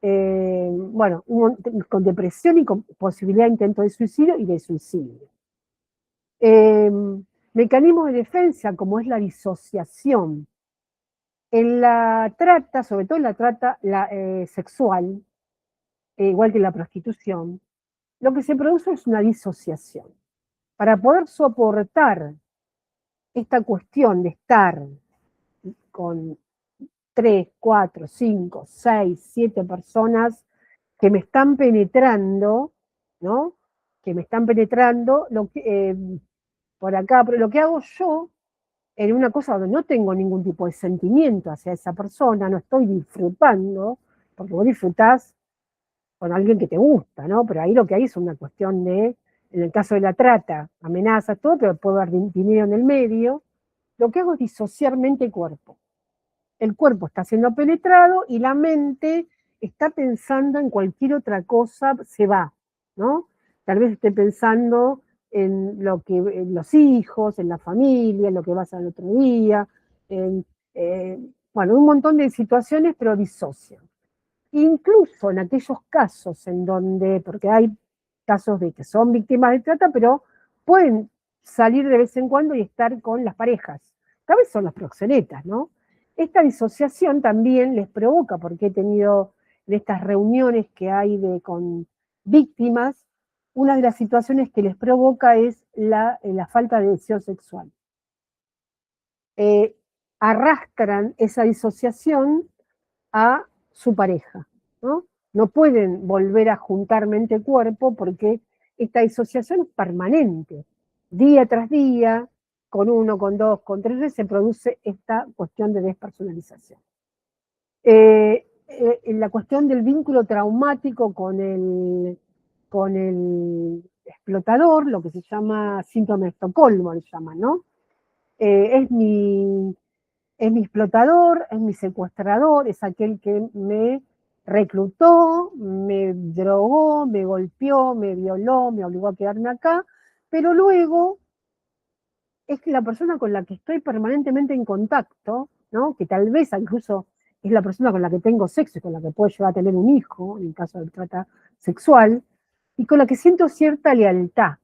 Bueno, con depresión y con posibilidad de intento de suicidio y de suicidio. Mecanismos de defensa, como es la disociación. En la trata, sobre todo en la trata sexual, igual que en la prostitución, lo que se produce es una disociación. Para poder soportar esta cuestión de estar con 3, 4, 5, 6, 7 personas que me están penetrando, ¿no? Que me están penetrando por acá, pero lo que hago yo en una cosa donde no tengo ningún tipo de sentimiento hacia esa persona, no estoy disfrutando, porque vos disfrutás con alguien que te gusta, ¿no? Pero ahí lo que hay es una cuestión de, en el caso de la trata, amenazas, todo, pero puede haber dinero en el medio. Lo que hago es disociar mente y cuerpo. El cuerpo está siendo penetrado y la mente está pensando en cualquier otra cosa, se va, ¿no? Tal vez esté pensando en los hijos, en la familia, en lo que va a hacer el otro día, bueno, un montón de situaciones, pero disocian. Incluso en aquellos casos en donde, porque hay casos de que son víctimas de trata, pero pueden salir de vez en cuando y estar con las parejas. Tal vez son las proxenetas, ¿no? Esta disociación también les provoca, porque he tenido en estas reuniones que hay con víctimas, una de las situaciones que les provoca es la falta de deseo sexual. Arrastran esa disociación a su pareja, ¿no? No pueden volver a juntar mente-cuerpo porque esta disociación es permanente. Día tras día, con 1, con 2, con 3 veces se produce esta cuestión de despersonalización. La cuestión del vínculo traumático con el explotador, lo que se llama síndrome de Estocolmo, le llaman, ¿no? Es mi explotador, es mi secuestrador, es aquel que me reclutó, me drogó, me golpeó, me violó, me obligó a quedarme acá, pero luego es que la persona con la que estoy permanentemente en contacto, ¿no? Que tal vez incluso es la persona con la que tengo sexo y con la que puedo llegar a tener un hijo, en el caso de trata sexual, y con la que siento cierta lealtad.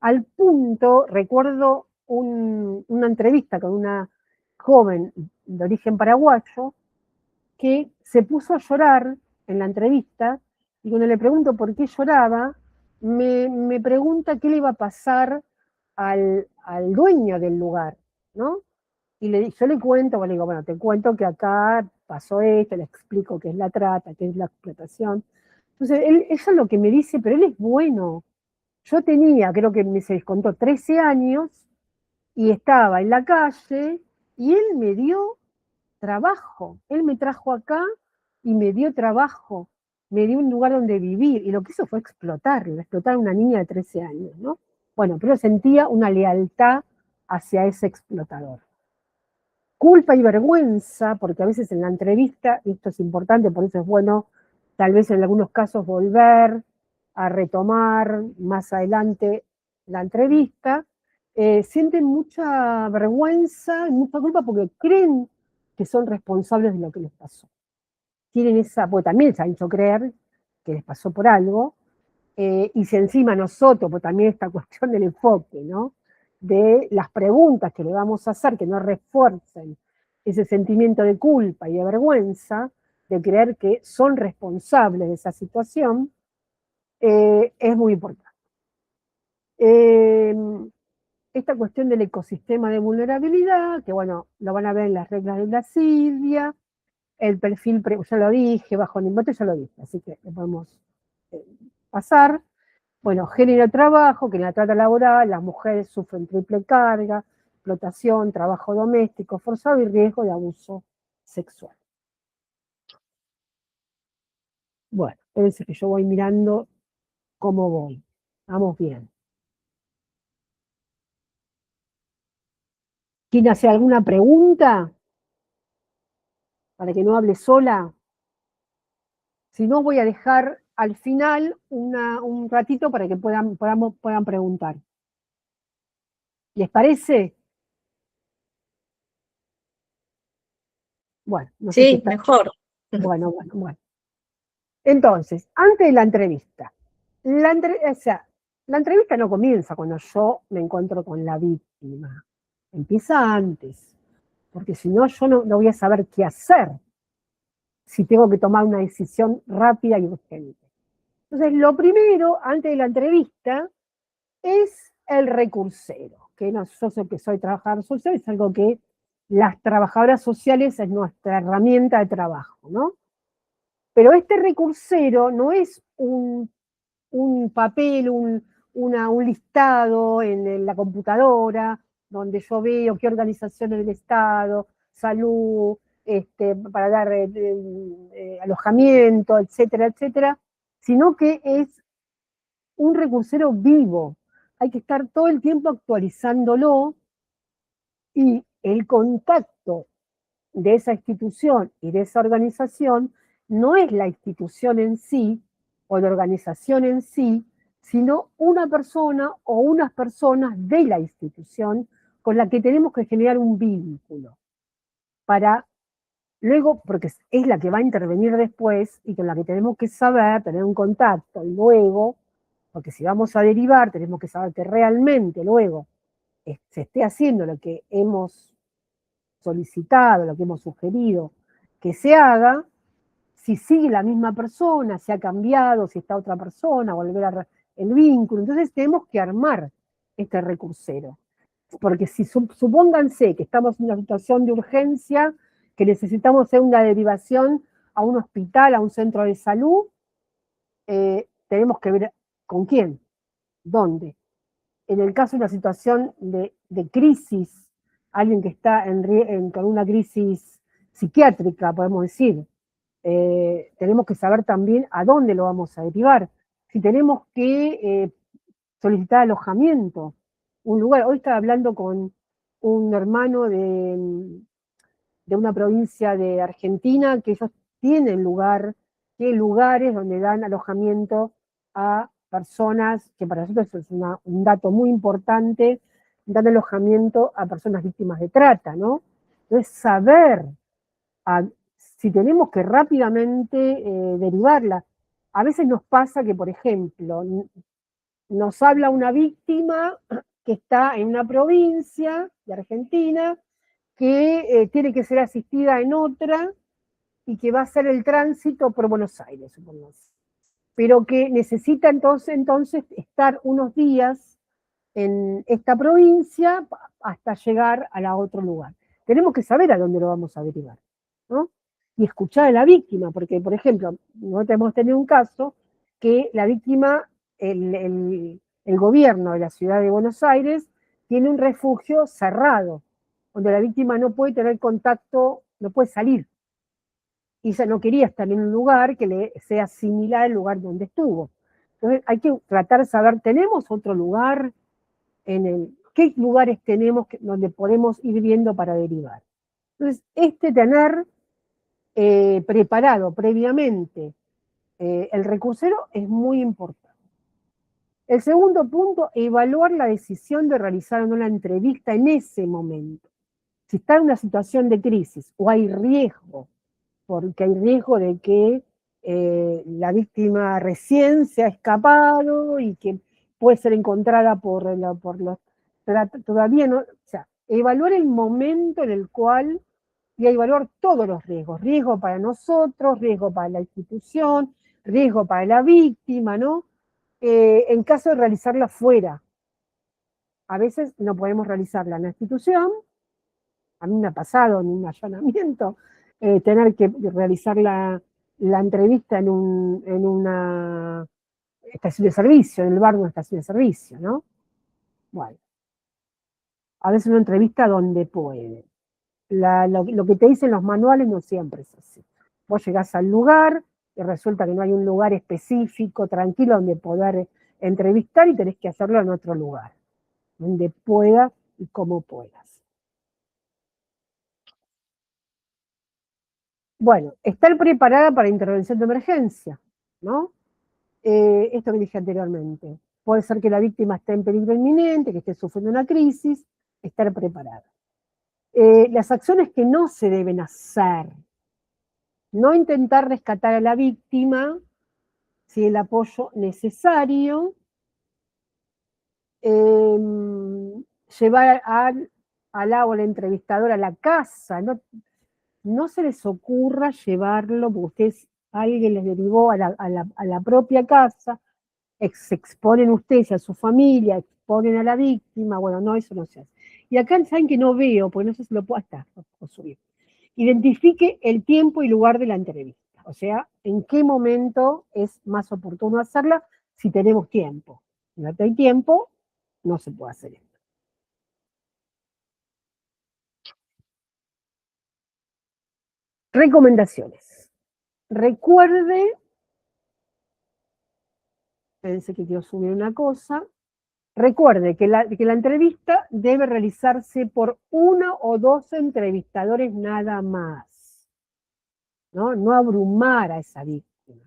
Al punto, recuerdo una entrevista con una joven de origen paraguayo que se puso a llorar en la entrevista y cuando le pregunto por qué lloraba, me pregunta qué le iba a pasar al dueño del lugar, ¿no? Y yo le cuento, bueno, le digo, bueno, te cuento que acá pasó esto, le explico qué es la trata, qué es la explotación. Entonces, eso es lo que me dice, pero él es bueno. Yo tenía, creo que se descontó 13 años y estaba en la calle y él me dio trabajo. Él me trajo acá y me dio trabajo, me dio un lugar donde vivir y lo que hizo fue explotar a una niña de 13 años, ¿no? Bueno, pero sentía una lealtad hacia ese explotador. Culpa y vergüenza, porque a veces en la entrevista, y esto es importante, por eso es bueno tal vez en algunos casos volver a retomar más adelante la entrevista, sienten mucha vergüenza y mucha culpa porque creen que son responsables de lo que les pasó. Tienen porque también se han hecho creer que les pasó por algo, y si encima nosotros, pues también esta cuestión del enfoque, ¿no? De las preguntas que le vamos a hacer que no refuercen ese sentimiento de culpa y de vergüenza, de creer que son responsables de esa situación, es muy importante. esta cuestión del ecosistema de vulnerabilidad, que bueno, lo van a ver en las reglas de la Silvia, el perfil, ya lo dije, bajo el impacto ya lo dije, así que lo podemos pasar. Bueno, género de trabajo, que en la trata laboral las mujeres sufren triple carga, explotación, trabajo doméstico forzado y riesgo de abuso sexual. Bueno, espérense que yo voy mirando cómo voy. Vamos bien. ¿Quién hace alguna pregunta? Para que no hable sola. Si no, voy a dejar al final un ratito para que puedan preguntar. ¿Les parece? Bueno, no sé si
Sí,
está...
mejor.
Bueno. Entonces, antes de la entrevista, la entrevista no comienza cuando yo me encuentro con la víctima. Empieza antes, porque si no, yo no voy a saber qué hacer si tengo que tomar una decisión rápida y urgente. Entonces, lo primero, antes de la entrevista, es el recursero, que no, yo sé que soy trabajadora social, es algo que las trabajadoras sociales es nuestra herramienta de trabajo, ¿no? Pero este recursero no es un papel, un listado en la computadora, donde yo veo qué organizaciones del Estado, salud, para dar alojamiento, etcétera, etcétera, sino que es un recursero vivo. Hay que estar todo el tiempo actualizándolo y el contacto de esa institución y de esa organización no es la institución en sí o la organización en sí, sino una persona o unas personas de la institución con la que tenemos que generar un vínculo para luego, porque es la que va a intervenir después y con la que tenemos que saber, tener un contacto y luego, porque si vamos a derivar, tenemos que saber que realmente luego se esté haciendo lo que hemos solicitado, lo que hemos sugerido que se haga, si sigue la misma persona, si ha cambiado, si está otra persona, volver a el vínculo. Entonces tenemos que armar este recursero. Porque si supónganse que estamos en una situación de urgencia, que necesitamos hacer una derivación a un hospital, a un centro de salud, tenemos que ver con quién, dónde. En el caso de una situación de crisis, alguien que está con una crisis psiquiátrica, podemos decir, tenemos que saber también a dónde lo vamos a derivar. Si tenemos que solicitar alojamiento, un lugar. Hoy estaba hablando con un hermano de una provincia de Argentina, que ellos tienen lugares donde dan alojamiento a personas, que para nosotros es un dato muy importante, dan alojamiento a personas víctimas de trata, ¿no? Entonces, saber si tenemos que rápidamente derivarla. A veces nos pasa que, por ejemplo, nos habla una víctima que está en una provincia de Argentina, que tiene que ser asistida en otra y que va a hacer el tránsito por Buenos Aires, supongamos. Pero que necesita entonces estar unos días en esta provincia hasta llegar a la otro lugar. Tenemos que saber a dónde lo vamos a derivar, ¿no? Y escuchar a la víctima, porque, por ejemplo, nosotros hemos tenido un caso que la víctima, el gobierno de la ciudad de Buenos Aires, tiene un refugio cerrado, donde la víctima no puede tener contacto, no puede salir. Y ella no quería estar en un lugar que le sea similar al lugar donde estuvo. Entonces hay que tratar de saber, ¿tenemos otro lugar? ¿Qué lugares tenemos donde podemos ir viendo para derivar? Entonces, tener preparado previamente el recursero es muy importante. El segundo punto, evaluar la decisión de realizar o no la entrevista en ese momento. Si está en una situación de crisis o hay riesgo, porque hay riesgo de que la víctima recién se ha escapado y que puede ser encontrada todavía no, o sea, evaluar el momento en el cual, y evaluar todos los riesgos, riesgo para nosotros, riesgo para la institución, riesgo para la víctima, ¿no? En caso de realizarla fuera. a veces no podemos realizarla en la institución. A mí me ha pasado en un allanamiento tener que realizar la entrevista en una estación de servicio, en el bar de una estación de servicio, ¿no? Bueno, a veces una entrevista donde puede. Lo que te dicen los manuales no siempre es así. Vos llegás al lugar y resulta que no hay un lugar específico, tranquilo, donde poder entrevistar y tenés que hacerlo en otro lugar, donde pueda y como puedas. Bueno, estar preparada para intervención de emergencia, ¿no? Esto que dije anteriormente. Puede ser que la víctima esté en peligro inminente, que esté sufriendo una crisis, estar preparada. Las acciones que no se deben hacer. No intentar rescatar a la víctima si el apoyo necesario. Llevar al entrevistador a la casa. No se les ocurra llevarlo porque alguien les derivó a la propia casa, se exponen ustedes a su familia, exponen a la víctima, bueno, no, eso no se hace. Y acá saben que no veo, porque no sé si lo puedo subir. Identifique el tiempo y lugar de la entrevista, o sea, en qué momento es más oportuno hacerla si tenemos tiempo. Si no hay tiempo, no se puede hacer esto. Recomendaciones. Recuerde, pensé que quiero subir una cosa, recuerde que la entrevista debe realizarse por 1 o 2 entrevistadores nada más, ¿no? No abrumar a esa víctima.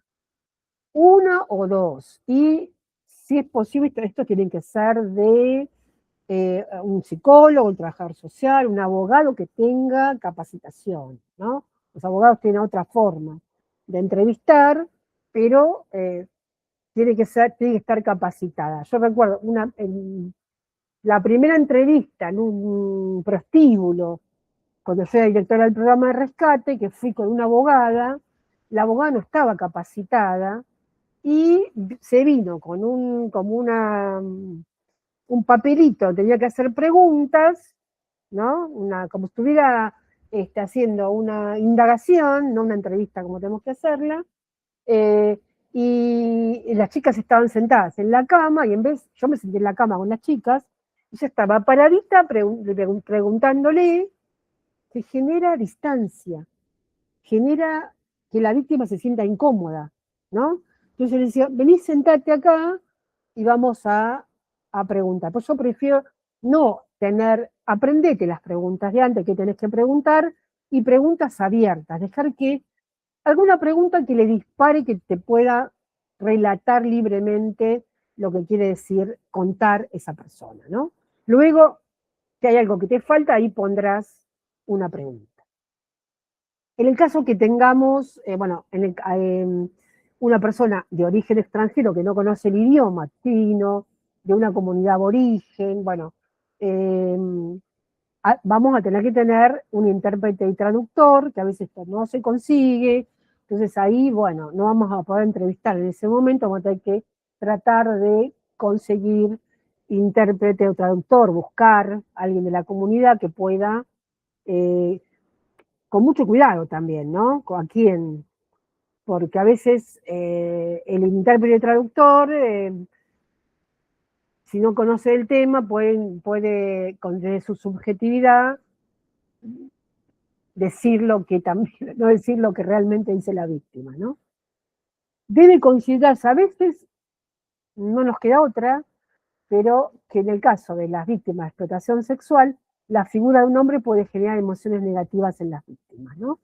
1 o 2, y si es posible, esto tiene que ser de un psicólogo, un trabajador social, un abogado que tenga capacitación, ¿no? Los abogados tienen otra forma de entrevistar, pero tiene que estar capacitada. Yo recuerdo la primera entrevista en un prostíbulo, cuando yo era directora del programa de rescate, que fui con una abogada, la abogada no estaba capacitada y se vino con un papelito, tenía que hacer preguntas, ¿no? Como si estuviera haciendo una indagación, no una entrevista como tenemos que hacerla, y las chicas estaban sentadas en la cama, y yo me senté en la cama con las chicas, y ella estaba paradita preguntándole, que genera distancia, genera que la víctima se sienta incómoda, ¿no? Entonces yo le decía, vení, sentate acá, y vamos a preguntar. Pues yo prefiero no aprendete las preguntas de antes que tenés que preguntar, y preguntas abiertas, dejar que alguna pregunta que le dispare, que te pueda relatar libremente lo que quiere decir contar esa persona, ¿no? Luego, si hay algo que te falta, ahí pondrás una pregunta. En el caso que tengamos, una persona de origen extranjero que no conoce el idioma chino, de una comunidad aborigen, bueno, vamos a tener que tener un intérprete y traductor, que a veces no se consigue. Entonces ahí, bueno, no vamos a poder entrevistar en ese momento, vamos a tener que tratar de conseguir intérprete o traductor, buscar a alguien de la comunidad que pueda, con mucho cuidado también, ¿no? ¿A quién? Porque a veces el intérprete y traductor, si no conoce el tema, puede desde su subjetividad, decir lo que también, no decir lo que realmente dice la víctima, ¿no? Debe considerarse, a veces no nos queda otra, pero que en el caso de las víctimas de explotación sexual, la figura de un hombre puede generar emociones negativas en las víctimas, ¿no?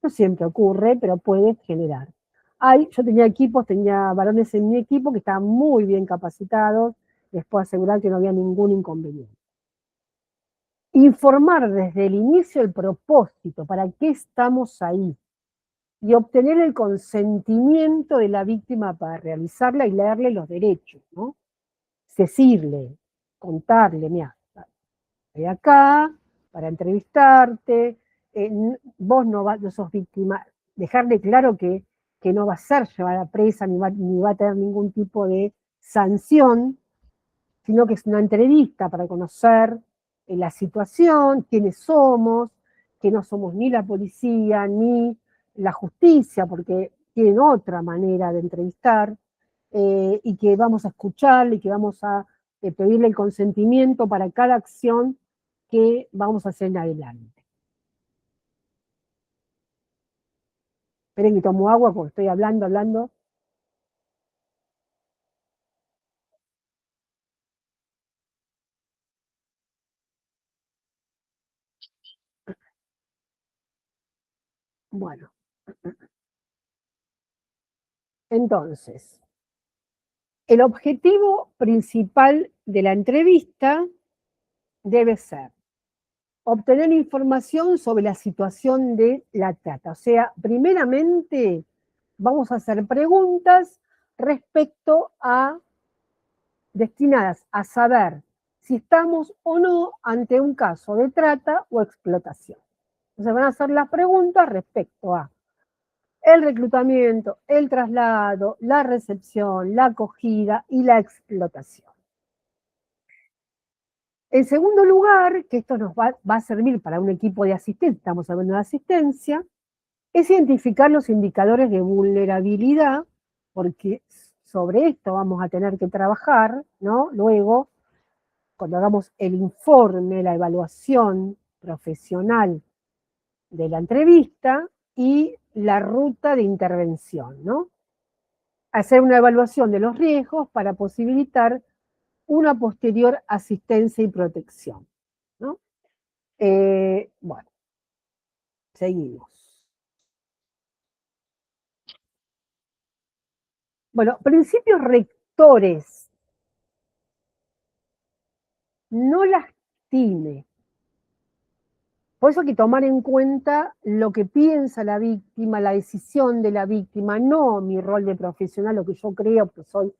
No siempre ocurre, pero puede generar. Yo tenía varones en mi equipo que estaban muy bien capacitados, les puedo asegurar que no había ningún inconveniente. Informar desde el inicio el propósito, para qué estamos ahí, y obtener el consentimiento de la víctima para realizarla y leerle los derechos, ¿no? Decirle, contarle, mira, estoy acá para entrevistarte, vos no sos víctima, dejarle claro que no va a ser llevada presa ni va a tener ningún tipo de sanción, sino que es una entrevista para conocer la situación, quiénes somos, que no somos ni la policía ni la justicia, porque tienen otra manera de entrevistar, y que vamos a escucharle y que vamos a pedirle el consentimiento para cada acción que vamos a hacer en adelante. Esperen que tomo agua porque estoy hablando. Bueno. Entonces, el objetivo principal de la entrevista debe ser obtener información sobre la situación de la trata. O sea, primeramente vamos a hacer preguntas respecto a, destinadas a saber si estamos o no ante un caso de trata o explotación. Entonces van a hacer las preguntas respecto a el reclutamiento, el traslado, la recepción, la acogida y la explotación. En segundo lugar, que esto nos va a servir para un equipo de asistencia, estamos hablando de asistencia, es identificar los indicadores de vulnerabilidad, porque sobre esto vamos a tener que trabajar, ¿no? Luego, cuando hagamos el informe, la evaluación profesional de la entrevista y la ruta de intervención, ¿no? Hacer una evaluación de los riesgos para posibilitar una posterior asistencia y protección, ¿no? Bueno, seguimos. Bueno, principios rectores. No lastime. Por eso hay que tomar en cuenta lo que piensa la víctima, la decisión de la víctima, no mi rol de profesional, lo que yo creo que soy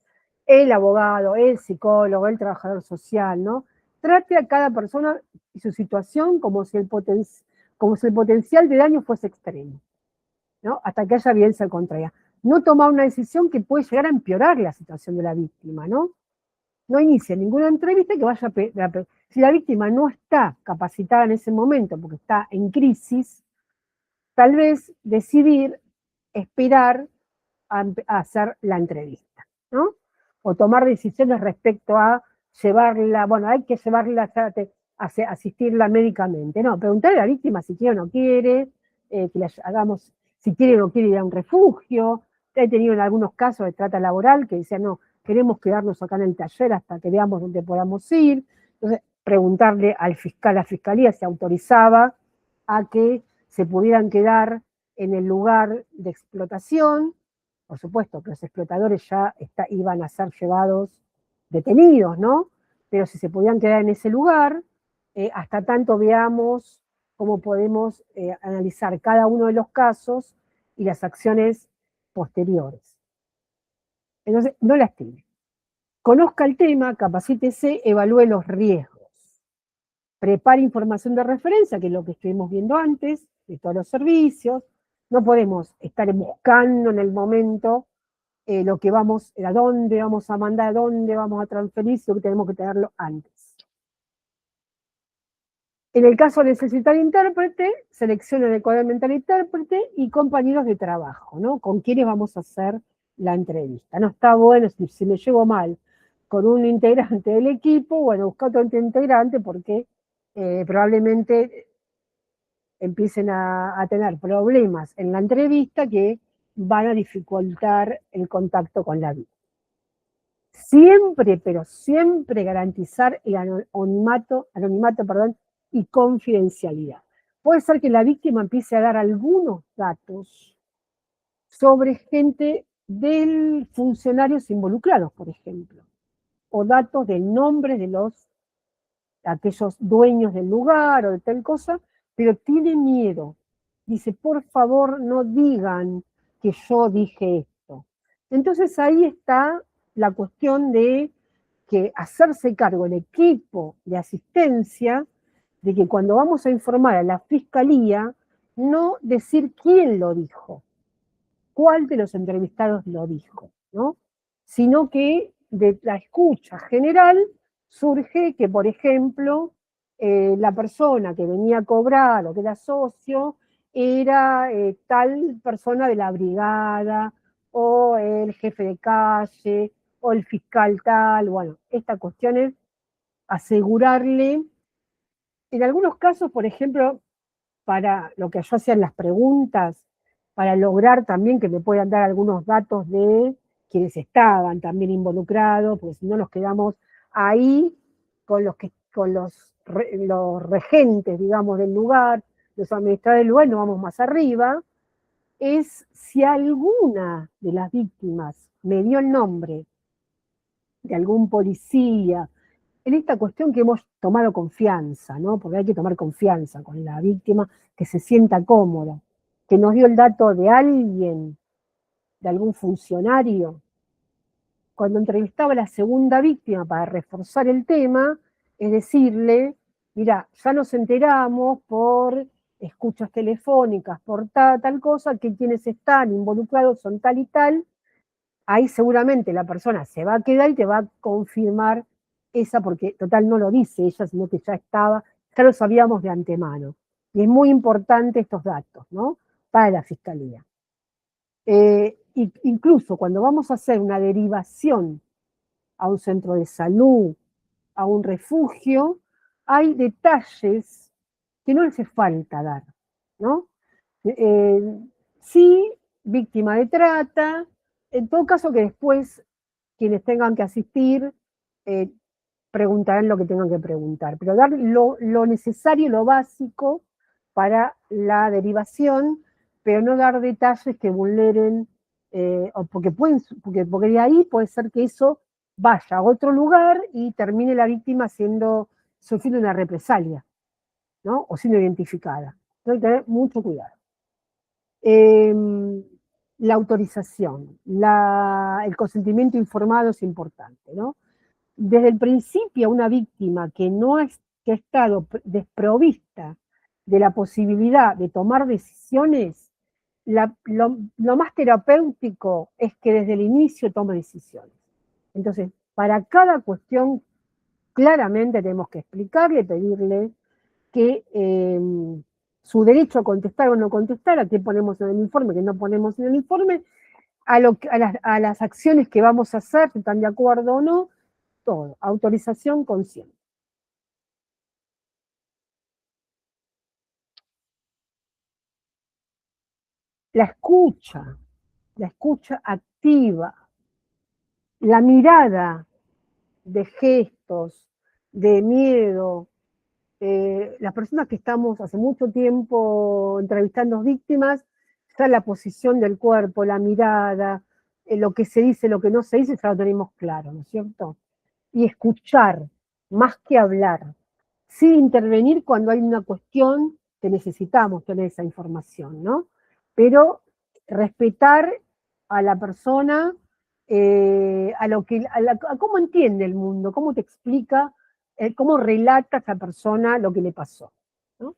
el abogado, el psicólogo, el trabajador social, ¿no? Trate a cada persona y su situación como si el potencial de daño fuese extremo, ¿no? Hasta que haya evidencia contraria. No tomar una decisión que puede llegar a empeorar la situación de la víctima, ¿no? No inicie ninguna entrevista que vaya a... Si la víctima no está capacitada en ese momento porque está en crisis, tal vez decidir esperar a hacer la entrevista, ¿no? O tomar decisiones respecto a llevarla, bueno, hay que llevarla a asistirla médicamente, no, preguntarle a la víctima si quiere o no quiere, que la hagamos, si quiere o no quiere ir a un refugio. He tenido en algunos casos de trata laboral que decían, no, queremos quedarnos acá en el taller hasta que veamos dónde podamos ir. Entonces, preguntarle al fiscal, a la fiscalía, si autorizaba a que se pudieran quedar en el lugar de explotación. Por supuesto que los explotadores ya iban a ser llevados detenidos, ¿no? Pero si se podían quedar en ese lugar, hasta tanto veamos cómo podemos analizar cada uno de los casos y las acciones posteriores. Entonces, no lastime. Conozca el tema, capacítese, evalúe los riesgos. Prepare información de referencia, que es lo que estuvimos viendo antes, de todos los servicios. No podemos estar buscando en el momento lo que vamos, a dónde vamos a mandar, a dónde vamos a transferir, sino que tenemos que tenerlo antes. En el caso de necesitar intérprete, seleccione adecuadamente al intérprete y compañeros de trabajo, ¿no? Con quienes vamos a hacer la entrevista. No está bueno, si me llevo mal con un integrante del equipo, bueno, busca otro integrante porque probablemente empiecen a tener problemas en la entrevista que van a dificultar el contacto con la víctima. Siempre, pero siempre garantizar el anonimato, y confidencialidad. Puede ser que la víctima empiece a dar algunos datos sobre gente de funcionarios involucrados, por ejemplo, o datos del nombre de aquellos dueños del lugar o de tal cosa, pero tiene miedo. Dice, por favor, no digan que yo dije esto. Entonces ahí está la cuestión de que hacerse cargo el equipo de asistencia de que cuando vamos a informar a la fiscalía, no decir quién lo dijo, cuál de los entrevistados lo dijo, ¿no? Sino que de la escucha general surge que, por ejemplo, la persona que venía a cobrar o que era socio era tal persona de la brigada, o el jefe de calle, o el fiscal tal. Bueno, esta cuestión es asegurarle, en algunos casos, por ejemplo, para lo que yo hacía en las preguntas, para lograr también que me puedan dar algunos datos de quienes estaban también involucrados, porque si no nos quedamos ahí con los regentes, digamos, del lugar, los administradores del lugar, no vamos más arriba, es si alguna de las víctimas me dio el nombre de algún policía, en esta cuestión que hemos tomado confianza, ¿no? Porque hay que tomar confianza con la víctima, que se sienta cómoda, que nos dio el dato de alguien, de algún funcionario. Cuando entrevistaba a la segunda víctima para reforzar el tema, es decirle, mira, ya nos enteramos por escuchas telefónicas, por tal cosa, que quienes están involucrados son tal y tal. Ahí seguramente la persona se va a quedar y te va a confirmar esa, porque total no lo dice ella, sino que ya estaba, ya lo sabíamos de antemano. Y es muy importante estos datos, ¿no? Para la fiscalía. Incluso cuando vamos a hacer una derivación a un centro de salud, a un refugio, hay detalles que no hace falta dar, ¿no? Sí, víctima de trata, en todo caso que después quienes tengan que asistir preguntarán lo que tengan que preguntar, pero dar lo necesario, lo básico para la derivación, pero no dar detalles que vulneren, porque de ahí puede ser que eso vaya a otro lugar y termine la víctima sufriendo una represalia, ¿no? O siendo identificada. Hay que tener mucho cuidado. La autorización, el consentimiento informado es importante, ¿no? Desde el principio, una víctima que ha estado desprovista de la posibilidad de tomar decisiones, lo más terapéutico es que desde el inicio tome decisiones. Entonces, para cada cuestión, claramente tenemos que explicarle, pedirle que su derecho a contestar o no contestar, a qué ponemos en el informe, qué no ponemos en el informe, a las acciones que vamos a hacer, si están de acuerdo o no, todo, autorización consciente. La escucha activa, la mirada de gestos, de miedo. Las personas que estamos hace mucho tiempo entrevistando víctimas, ya la posición del cuerpo, la mirada, lo que se dice, lo que no se dice, ya lo tenemos claro, ¿no es cierto? Y escuchar, más que hablar, sí intervenir cuando hay una cuestión que necesitamos tener esa información, ¿no? Pero respetar a la persona, a cómo entiende el mundo, cómo te explica, cómo relata a esa persona lo que le pasó, ¿no?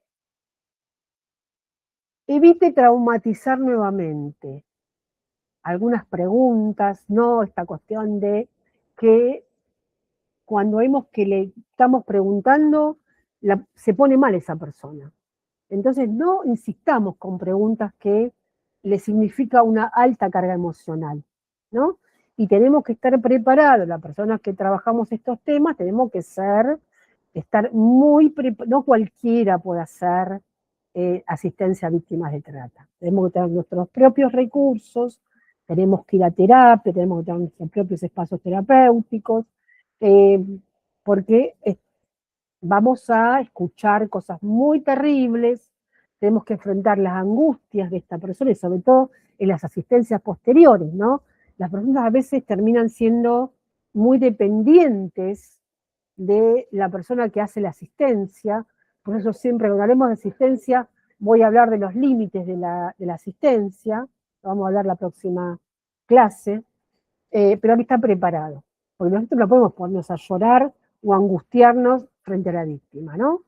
Evite traumatizar nuevamente. Algunas preguntas, no esta cuestión de que cuando vemos que le estamos preguntando, se pone mal esa persona. Entonces no insistamos con preguntas que le significa una alta carga emocional, ¿no? Y tenemos que estar preparados, las personas que trabajamos estos temas, tenemos que estar muy preparados, no cualquiera puede hacer asistencia a víctimas de trata. Tenemos que tener nuestros propios recursos, tenemos que ir a terapia, tenemos que tener nuestros propios espacios terapéuticos, porque vamos a escuchar cosas muy terribles, tenemos que enfrentar las angustias de esta persona y sobre todo en las asistencias posteriores, ¿no? Las personas a veces terminan siendo muy dependientes de la persona que hace la asistencia, por eso siempre cuando hablemos de asistencia voy a hablar de los límites de la asistencia, vamos a hablar la próxima clase, pero hay que estar preparado, porque nosotros no podemos ponernos a llorar o angustiarnos frente a la víctima, ¿no?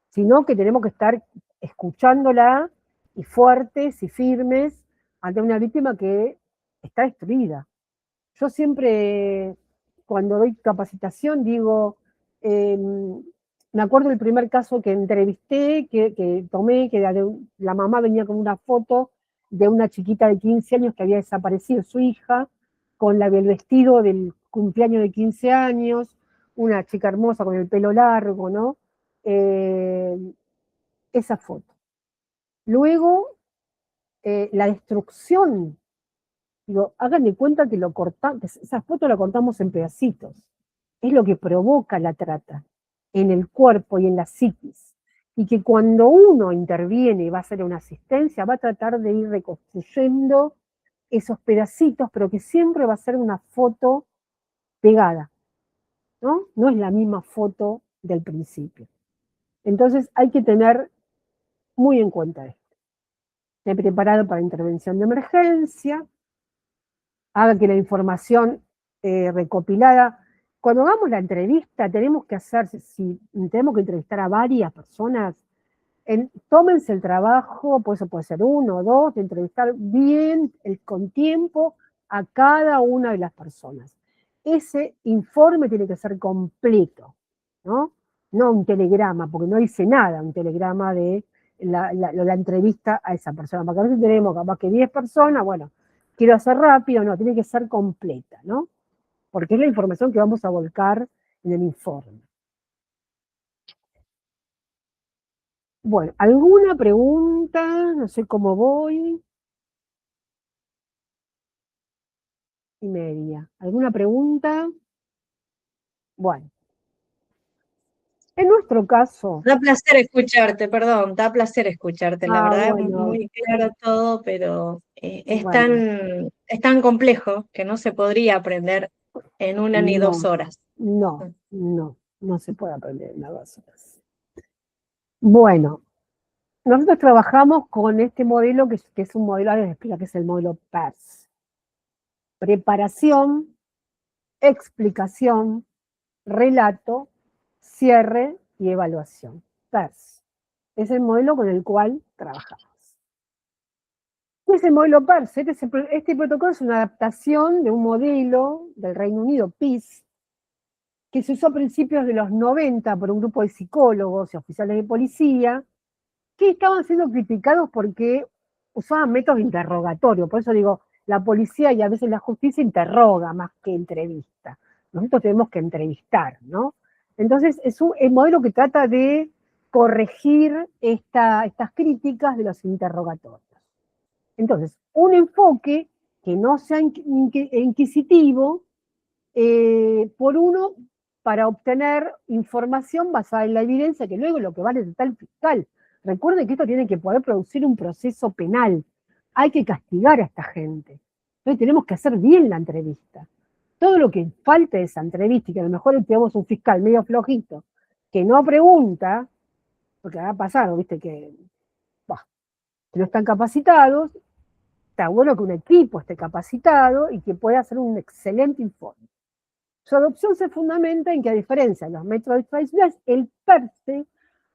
Sino que tenemos que estar escuchándola y fuertes y firmes ante una víctima que está destruida. Yo siempre, cuando doy capacitación, digo, me acuerdo del primer caso que entrevisté, que tomé, que la mamá venía con una foto de una chiquita de 15 años que había desaparecido, su hija, con el vestido del cumpleaños de 15 años, una chica hermosa con el pelo largo, ¿no? Esa foto. Luego, la destrucción. Digo, hagan de cuenta que esa foto la cortamos en pedacitos. Es lo que provoca la trata en el cuerpo y en la psiquis. Y que cuando uno interviene y va a hacer una asistencia, va a tratar de ir reconstruyendo esos pedacitos, pero que siempre va a ser una foto pegada, ¿no? No es la misma foto del principio. Entonces hay que tener muy en cuenta esto. Esté preparado para intervención de emergencia, haga que la información recopilada, cuando hagamos la entrevista tenemos que si tenemos que entrevistar a varias personas, tómense el trabajo, pues eso puede ser 1 o 2, de entrevistar bien, con tiempo, a cada una de las personas. Ese informe tiene que ser completo, ¿no? No un telegrama, porque no dice nada un telegrama de la entrevista a esa persona, porque a veces tenemos capaz que 10 personas, bueno, quiero hacer rápido, no, tiene que ser completa, ¿no? Porque es la información que vamos a volcar en el informe. Bueno, ¿alguna pregunta? No sé cómo voy. Y media. ¿Alguna pregunta? Bueno. En nuestro caso.
Da placer escucharte, perdón, da placer escucharte. La verdad es
bueno,
muy claro todo, pero es
bueno,
tan complejo que no se podría aprender en 1 ni 2 horas.
no se puede aprender en 2 horas. Bueno, nosotros trabajamos con este modelo que es un modelo, les explico que es el modelo PERS. Preparación, explicación, relato, cierre y evaluación. PERS. Es el modelo con el cual trabajamos. ¿Qué es el modelo PERS? Este protocolo es una adaptación de un modelo del Reino Unido, PIS, que se usó a principios de los 90 por un grupo de psicólogos y oficiales de policía, que estaban siendo criticados porque usaban métodos interrogatorios. Por eso digo, la policía y a veces la justicia interroga más que entrevista. Nosotros tenemos que entrevistar, ¿no? Entonces, es el modelo que trata de corregir estas críticas de los interrogatorios. Entonces, un enfoque que no sea inquisitivo, por uno, para obtener información basada en la evidencia, que luego lo que va a necesitar el fiscal. Recuerden que esto tiene que poder producir un proceso penal. Hay que castigar a esta gente. Entonces tenemos que hacer bien la entrevista. Todo lo que falte de esa entrevista, y que a lo mejor tenemos un fiscal medio flojito, que no pregunta, porque ha pasado, viste, que no están capacitados, está bueno que un equipo esté capacitado y que pueda hacer un excelente informe. Su adopción se fundamenta en que, a diferencia de los métodos tradicionales, el PERS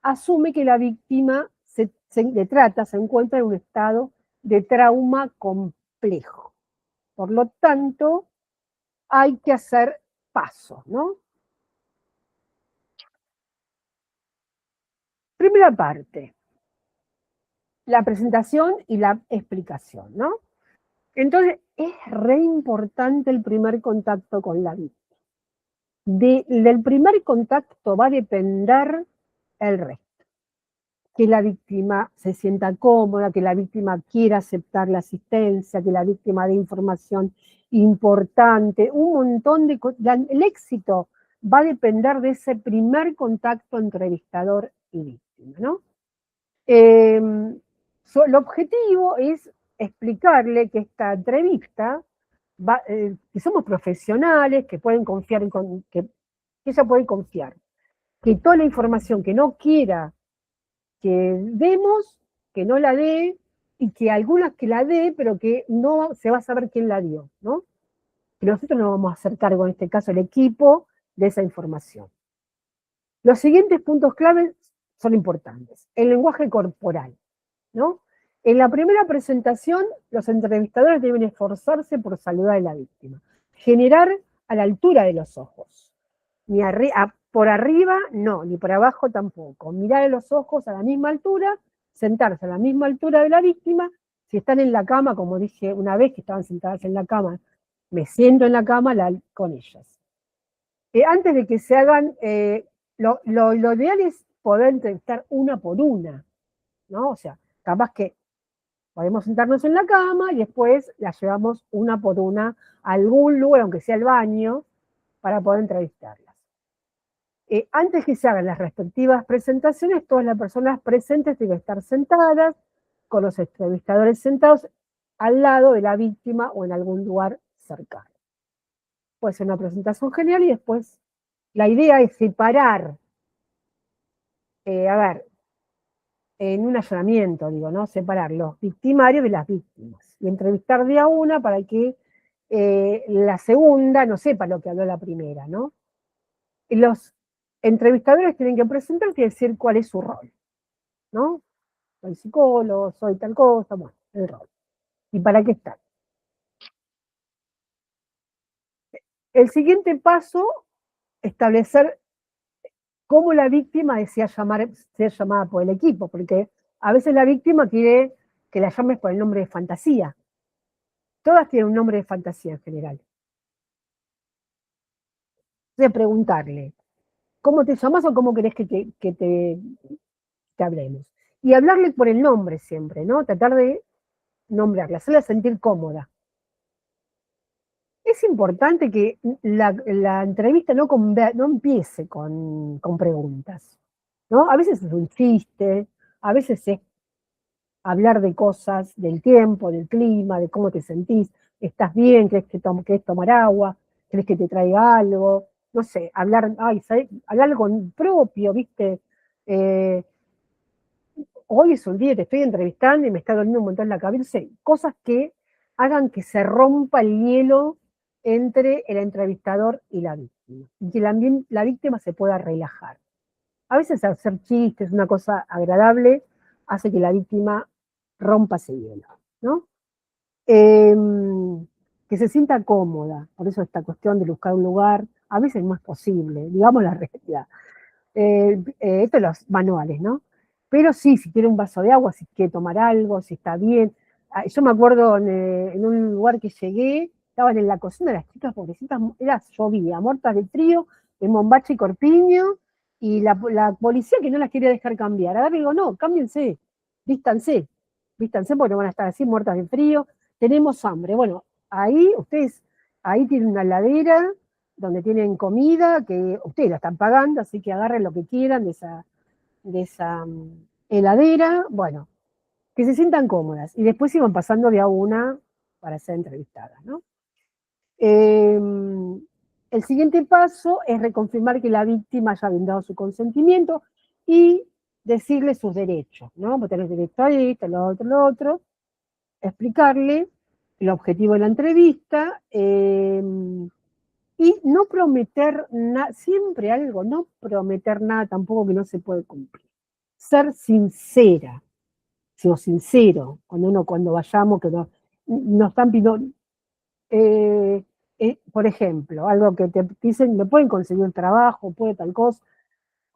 asume que la víctima de trata se encuentra en un estado de trauma complejo. Por lo tanto, hay que hacer pasos, ¿no? Primera parte, la presentación y la explicación, ¿no? Entonces, es re importante el primer contacto con la víctima. Del primer contacto va a depender el resto. Que la víctima se sienta cómoda, que la víctima quiera aceptar la asistencia, que la víctima dé información importante, un montón de cosas. El éxito va a depender de ese primer contacto entrevistador y víctima, ¿no? El objetivo es explicarle que esta entrevista, que somos profesionales, que pueden confiar que ella puede confiar, que toda la información que no quiera que demos, que no la dé, y que algunas que la dé, pero que no se va a saber quién la dio, ¿no? Que nosotros nos vamos a hacer cargo, en este caso el equipo, de esa información. Los siguientes puntos claves son importantes. El lenguaje corporal, ¿no? En la primera presentación, los entrevistadores deben esforzarse por saludar a la víctima. Generar a la altura de los ojos. por arriba no, ni por abajo tampoco. Mirar a los ojos a la misma altura, sentarse a la misma altura de la víctima. Si están en la cama, como dije una vez que estaban sentadas en la cama, me siento en la cama con ellas. Antes de que se hagan, lo ideal es poder entrevistar una por una, ¿no? O sea, capaz que podemos sentarnos en la cama y después las llevamos una por una a algún lugar, aunque sea el baño, para poder entrevistarlas. Antes que se hagan las respectivas presentaciones, todas las personas presentes tienen que estar sentadas, con los entrevistadores sentados al lado de la víctima o en algún lugar cercano. Puede ser una presentación general y después la idea es separar, en un allanamiento, digo, ¿no? Separar los victimarios de las víctimas y entrevistar de a una para que la segunda no sepa lo que habló la primera, ¿no? Y los entrevistadores tienen que presentar, que decir cuál es su rol, ¿no? Soy psicólogo, soy tal cosa, bueno, el rol. ¿Y para qué están? El siguiente paso, establecer cómo la víctima desea ser llamada por el equipo, porque a veces la víctima quiere que la llames por el nombre de fantasía. Todas tienen un nombre de fantasía en general. De preguntarle, ¿cómo te llamas o cómo querés que te hablemos? Y hablarle por el nombre siempre, ¿no? Tratar de nombrarla, hacerla sentir cómoda. Es importante que la entrevista no empiece con preguntas, ¿no? A veces es un chiste, a veces es hablar de cosas, del tiempo, del clima, de cómo te sentís, estás bien, querés tomar agua, querés que te traiga algo, no sé, hablar algo propio, ¿viste? Hoy es un día, te estoy entrevistando y me está doliendo un montón la cabeza, cosas que hagan que se rompa el hielo entre el entrevistador y la víctima, y que la víctima se pueda relajar. A veces hacer chistes, una cosa agradable, hace que la víctima rompa ese hielo, ¿no? Que se sienta cómoda, por eso esta cuestión de buscar un lugar, a veces no es posible, digamos la realidad. Esto es los manuales, ¿no? Pero sí, si quiere un vaso de agua, si quiere tomar algo, si está bien. Yo me acuerdo en un lugar que llegué, estaban en la cocina las chicas pobrecitas, llovía, muertas de frío, en Mombache y Corpiño, y la policía que no las quería dejar cambiar. Ahora digo, no, cámbiense, vístanse porque no van a estar así muertas de frío, tenemos hambre. Bueno, ahí tienen una heladera donde tienen comida, que ustedes la están pagando, así que agarren lo que quieran de esa heladera, bueno, que se sientan cómodas, y después iban pasando de a una para ser entrevistadas, ¿no? El siguiente paso es reconfirmar que la víctima haya brindado su consentimiento y decirle sus derechos, ¿no? Vos tenés derecho a esto, lo otro, explicarle el objetivo de la entrevista, y no prometer nada, siempre algo, no prometer nada tampoco que no se puede cumplir. Ser sincera, o sincero, cuando vayamos, que nos están pidiendo, por ejemplo, algo que te dicen, me pueden conseguir un trabajo, puede tal cosa.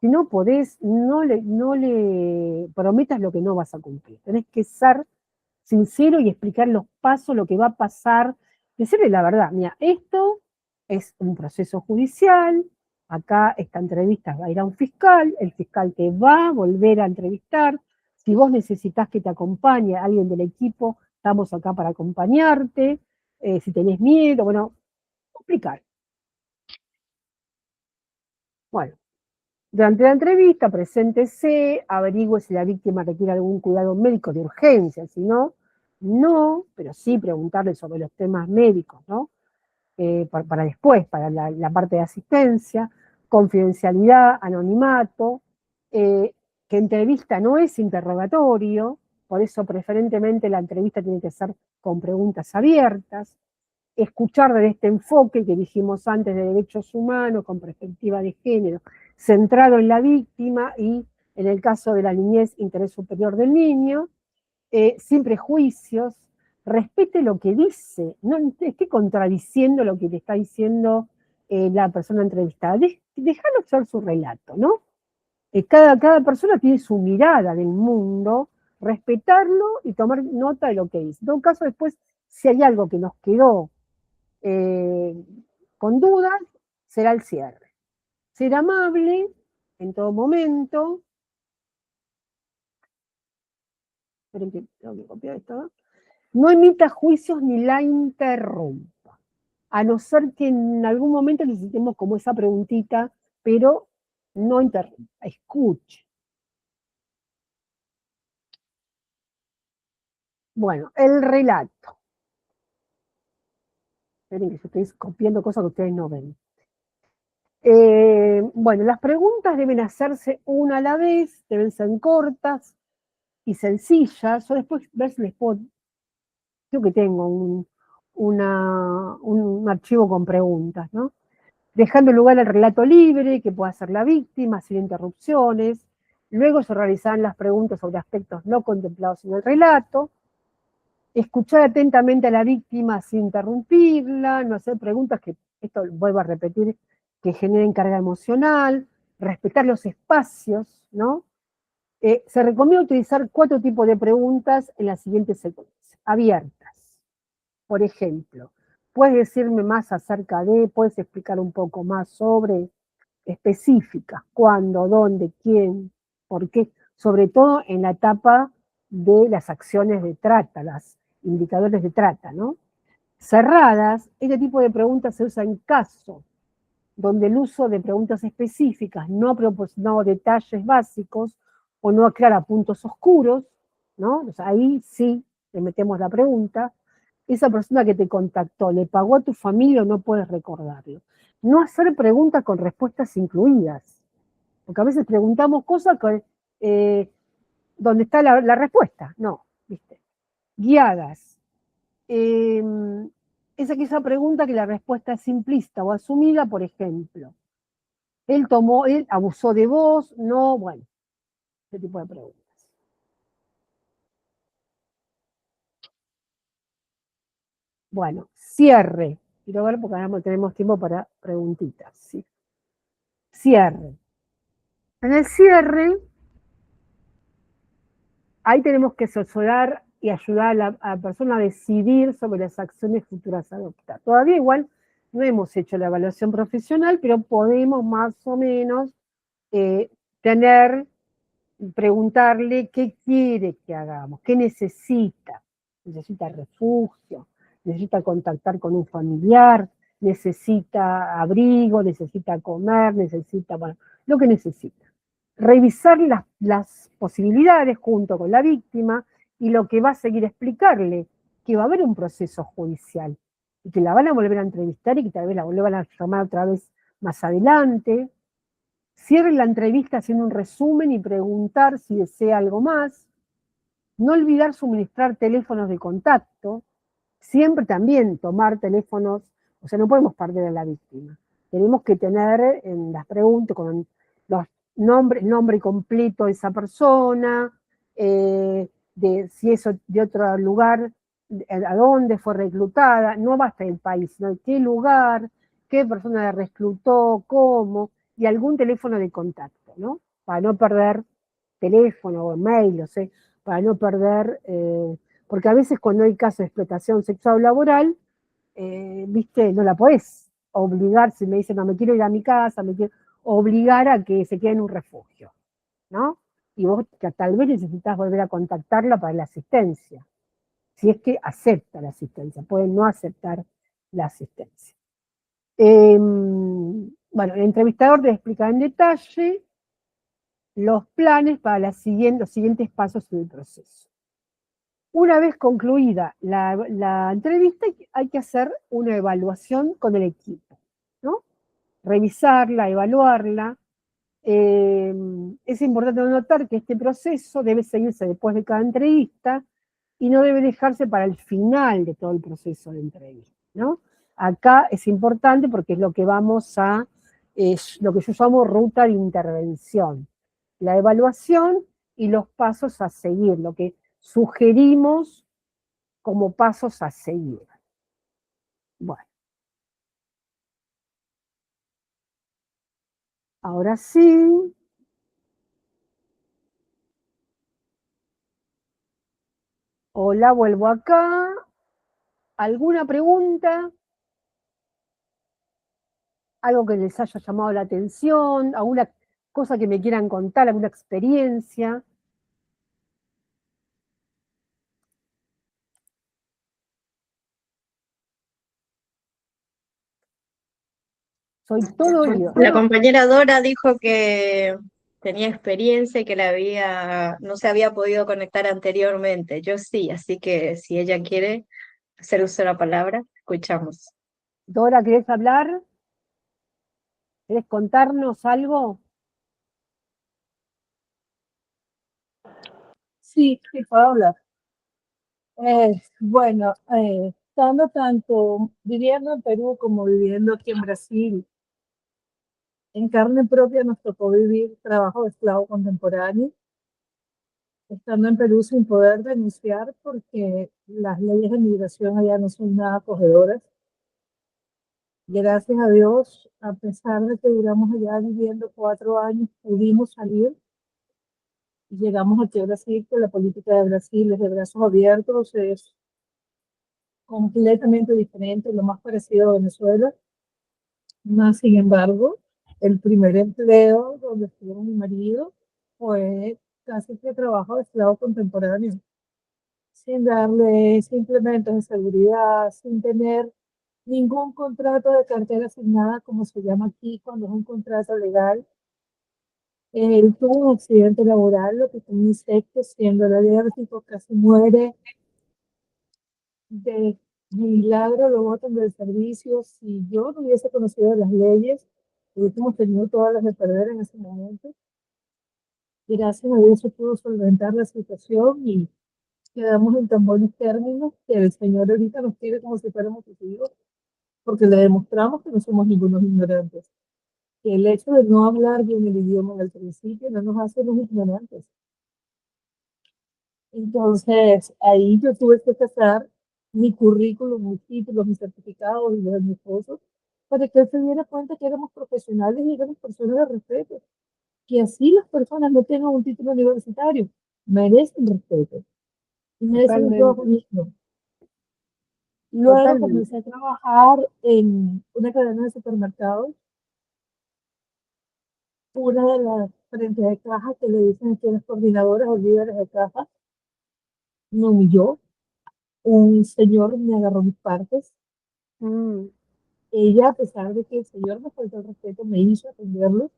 Si no podés, no le prometas lo que no vas a cumplir. Tenés que ser sincero y explicar los pasos, lo que va a pasar, decirle la verdad. Mira, esto es un proceso judicial, acá esta entrevista va a ir a un fiscal, el fiscal te va a volver a entrevistar, si vos necesitas que te acompañe alguien del equipo, estamos acá para acompañarte, si tenés miedo, bueno, explicar. Bueno, durante la entrevista, preséntese, averigüe si la víctima requiere algún cuidado médico de urgencia, si no, pero sí preguntarle sobre los temas médicos, ¿no? Para después, para la parte de asistencia, confidencialidad, anonimato, que entrevista no es interrogatorio, por eso preferentemente la entrevista tiene que ser con preguntas abiertas, escuchar desde este enfoque que dijimos antes de derechos humanos, con perspectiva de género, centrado en la víctima y, en el caso de la niñez, interés superior del niño, sin prejuicios, respete lo que dice, no esté contradiciendo lo que le está diciendo la persona entrevistada. Dejarlo hacer su relato, ¿no? Cada persona tiene su mirada del mundo, respetarlo y tomar nota de lo que dice. En todo caso, después, si hay algo que nos quedó con dudas, será el cierre. Ser amable en todo momento. Esperen que tengo que copiar esto. No emita juicios ni la interrumpa. A no ser que en algún momento necesitemos como esa preguntita, pero no interrumpa, escuche. Bueno, el relato. Esperen que yo estoy copiando cosas que ustedes no ven. Bueno, las preguntas deben hacerse una a la vez, deben ser cortas y sencillas. Yo después ver si les puedo. Yo que tengo un archivo con preguntas, ¿no? Dejando lugar al relato libre, que pueda hacer la víctima, sin interrupciones. Luego se realizarán las preguntas sobre aspectos no contemplados en el relato. Escuchar atentamente a la víctima sin interrumpirla, no hacer preguntas que, esto vuelvo a repetir, que generen carga emocional, respetar los espacios, ¿no? Se recomienda utilizar 4 tipos de preguntas en la siguiente secuencia. Abiertas. Por ejemplo, ¿puedes decirme más acerca de, puedes explicar un poco más sobre? Específicas, cuándo, dónde, quién, por qué, sobre todo en la etapa de las acciones de trata, los indicadores de trata, ¿no? Cerradas, este tipo de preguntas se usa en caso donde el uso de preguntas específicas no ha proporcionado detalles básicos o no aclara puntos oscuros, ¿no? O sea, ahí sí le metemos la pregunta. Esa persona que te contactó, ¿le pagó a tu familia o no puedes recordarlo? No hacer preguntas con respuestas incluidas, porque a veces preguntamos cosas donde está la respuesta, no, ¿viste? Guiadas. Es aquella pregunta que la respuesta es implícita o asumida, por ejemplo. Él abusó de vos, no, bueno, ese tipo de preguntas. Bueno, cierre. Quiero ver porque ahora tenemos tiempo para preguntitas. ¿Sí? Cierre. En el cierre, ahí tenemos que asesorar y ayudar a la persona a decidir sobre las acciones futuras a adoptar. Todavía igual no hemos hecho la evaluación profesional, pero podemos más o menos preguntarle qué quiere que hagamos, qué necesita. Necesita refugio, necesita contactar con un familiar, necesita abrigo, necesita comer, necesita, bueno, lo que necesita. Revisar las posibilidades junto con la víctima y lo que va a seguir explicarle, que va a haber un proceso judicial y que la van a volver a entrevistar y que tal vez la vuelvan a llamar otra vez más adelante. Cierre la entrevista haciendo un resumen y preguntar si desea algo más. No olvidar suministrar teléfonos de contacto. Siempre también tomar teléfonos, o sea, no podemos perder a la víctima. Tenemos que tener en las preguntas con los nombre completo de esa persona, de si es de otro lugar, a dónde fue reclutada, no basta el país, sino qué lugar, qué persona la reclutó, cómo, y algún teléfono de contacto, ¿no? Para no perder teléfono o mail, o sea, para no perder, porque a veces cuando hay casos de explotación sexual o laboral, viste, no la podés obligar, si me dicen, no, me quiero ir a mi casa, me quiero obligar a que se quede en un refugio, ¿no? Y vos que tal vez necesitas volver a contactarla para la asistencia, si es que acepta la asistencia, puede no aceptar la asistencia. Bueno, el entrevistador debe explicar en detalle los planes para los siguientes pasos del proceso. Una vez concluida la entrevista, hay que hacer una evaluación con el equipo, ¿no? Revisarla, evaluarla. Es importante notar que este proceso debe seguirse después de cada entrevista y no debe dejarse para el final de todo el proceso de entrevista, ¿no? Acá es importante porque es lo que es lo que yo llamo ruta de intervención. La evaluación y los pasos a seguir, lo que sugerimos como pasos a seguir. Bueno. Ahora sí. Hola, vuelvo acá. ¿Alguna pregunta? ¿Algo que les haya llamado la atención? ¿Alguna cosa que me quieran contar? ¿Alguna experiencia? Soy todo oído.
La compañera Dora dijo que tenía experiencia y que no se había podido conectar anteriormente. Yo sí, así que si ella quiere hacer uso de la palabra, escuchamos.
Dora, ¿querés hablar? ¿Querés contarnos algo?
Sí, sí, puedo hablar. Bueno, estando tanto viviendo en Perú como viviendo aquí en Brasil, en carne propia nos tocó vivir trabajo de esclavo contemporáneo, estando en Perú sin poder denunciar porque las leyes de migración allá no son nada acogedoras. Gracias a Dios, a pesar de que duramos allá viviendo 4 años, pudimos salir. Llegamos aquí a Brasil, que la política de Brasil es de brazos abiertos, es completamente diferente, lo más parecido a Venezuela. Más sin embargo, el primer empleo donde estuvo mi marido fue casi que trabajo de esclavo contemporáneo, sin darle implementos de seguridad, sin tener ningún contrato de cartera asignada, como se llama aquí, cuando es un contrato legal. Él tuvo un accidente laboral, lo que fue un insecto, siendo alérgico, casi muere. De milagro lo botan del servicio. Si yo no hubiese conocido las leyes, hubiésemos tenido todas las de perder en ese momento. Gracias a Dios se pudo solventar la situación y quedamos en tan buenos términos que el Señor ahorita nos quiere como si fuéramos sus hijos, porque le demostramos que no somos ningunos ignorantes. Que el hecho de no hablar bien el idioma en el principio no nos hace los ignorantes. Entonces, ahí yo tuve que sacar mi currículum, mis títulos, mis certificados y los de mi esposo, para que él se diera cuenta que éramos profesionales y éramos personas de respeto. Que así las personas no tengan un título universitario, merecen respeto y merecen un trabajo
Totalmente,
digno. Luego
totalmente.
comencé a trabajar en una cadena de supermercados, una de las frente de caja que le dicen aquí a las coordinadoras o líderes de caja, me humilló. Un señor me agarró mis partes.
Mm,
Ella, a pesar de que el señor me faltó el respeto, me hizo atenderlo.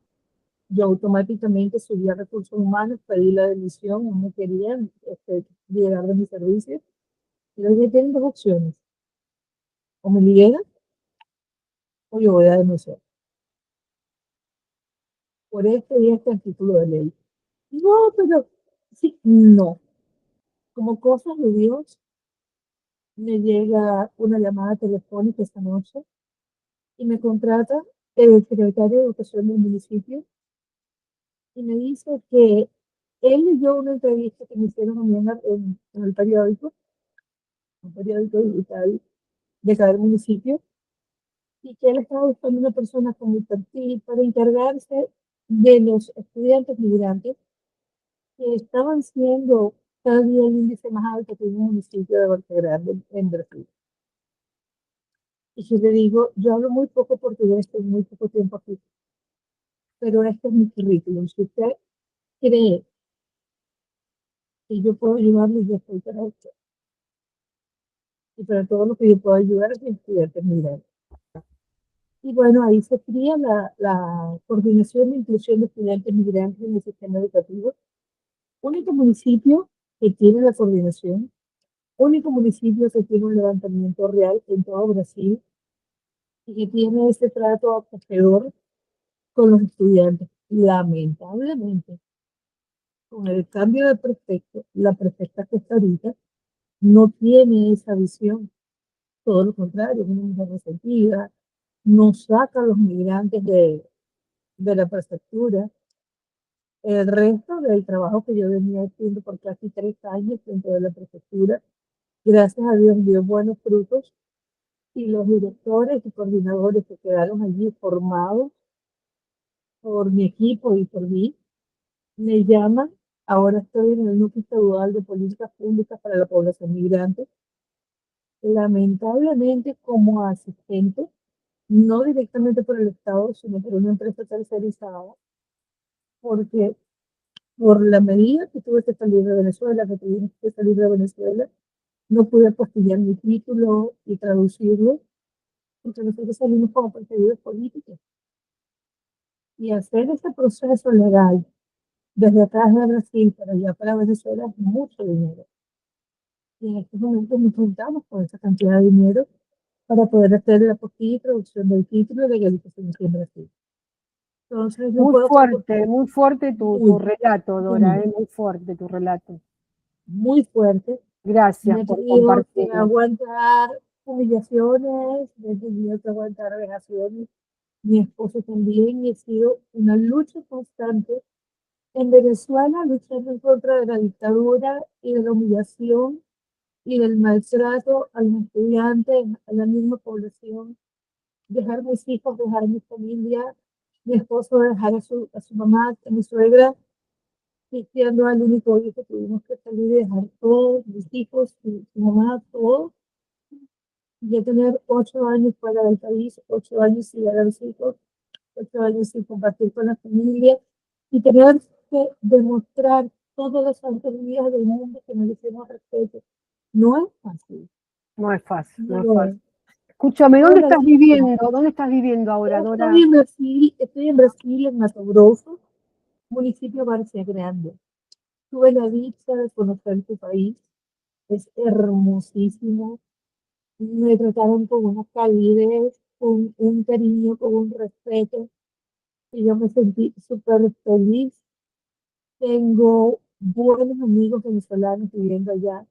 Yo automáticamente subí a recursos humanos, pedí la demisión, no me querían liberar de mi servicio. Y le dije, tienen dos opciones, o me liberan o yo voy a denunciar por este y este artículo de ley. No, pero sí, no. Como cosas de Dios, me llega una llamada telefónica esta noche y me contrata el secretario de Educación del municipio y me dice que él leyó una entrevista que me hicieron a mí en el periódico, un periódico digital de cada municipio, y que él estaba buscando una persona con mi perfil para encargarse de los estudiantes migrantes que estaban siendo cada día el índice más alto que en un municipio de Valle Grande, en Brasil. Y yo le digo, yo hablo muy poco portugués, tengo muy poco tiempo aquí, pero este es mi currículum. Si usted cree que yo puedo ayudarle, yo estoy para usted. Y para todo lo que yo puedo ayudar es mi estudiante migrantes. Y bueno, ahí se cría la coordinación de inclusión de estudiantes migrantes en el sistema educativo. Único municipio que tiene la coordinación, único municipio que tiene un levantamiento real en todo Brasil y que tiene ese trato acogedor con los estudiantes. Lamentablemente, con el cambio de prefecto, la prefecta que está ahorita no tiene esa visión. Todo lo contrario, es una mujer resentida, no saca a los migrantes de la prefectura. El resto del trabajo que yo venía haciendo por casi 3 años dentro de la prefectura, gracias a Dios dio buenos frutos y los directores y coordinadores que quedaron allí formados por mi equipo y por mí, me llaman. Ahora estoy en el Núcleo Estadual de Políticas Públicas para la Población Migrante, lamentablemente como asistente, no directamente por el Estado, sino por una empresa tercerizada, porque por la medida que tuve que salir de Venezuela, que tuvimos que salir de Venezuela, no pude apostillar mi título y traducirlo, porque nosotros salimos como perseguidos políticos. Y hacer ese proceso legal desde atrás de Brasil para allá para Venezuela es mucho dinero. Y en estos momentos nos juntamos con esa cantidad de dinero para poder hacer la apostilla y traducción del título de legalización aquí en Brasil. Entonces, no puedo
Muy fuerte tu relato, Dora, muy fuerte tu relato.
muy fuerte.
Gracias
Me he
por
tenido que
compartirlo.
aguantar humillaciones, me he tenido que aguantar vejaciones, mi esposo también, y ha sido una lucha constante en Venezuela, luchando en contra de la dictadura y de la humillación y del maltrato a los estudiantes, a la misma población, dejar mis hijos, dejar mi familia, mi esposo dejar a su mamá, a mi suegra, siendo el único hijo, tuvimos que salir y dejar todos mis hijos, su mamá, todo. Ya tener 8 años fuera del país, 8 años sin ver a los hijos, 8 años sin compartir con la familia y tener que demostrar todos los santos días del mundo que merecemos respeto. No es fácil.
No es fácil, no es
No
fácil.
es.
Escúchame, ¿dónde
Hola,
estás viviendo? ¿Dónde estás viviendo ahora, Dora?
Estoy en Brasil, en Mato Grosso, municipio Várzea Grande. Tuve la dicha de conocer tu país, es hermosísimo. Me trataron con una calidez, con un cariño, con un respeto, y yo me sentí súper feliz. Tengo buenos amigos venezolanos viviendo allá,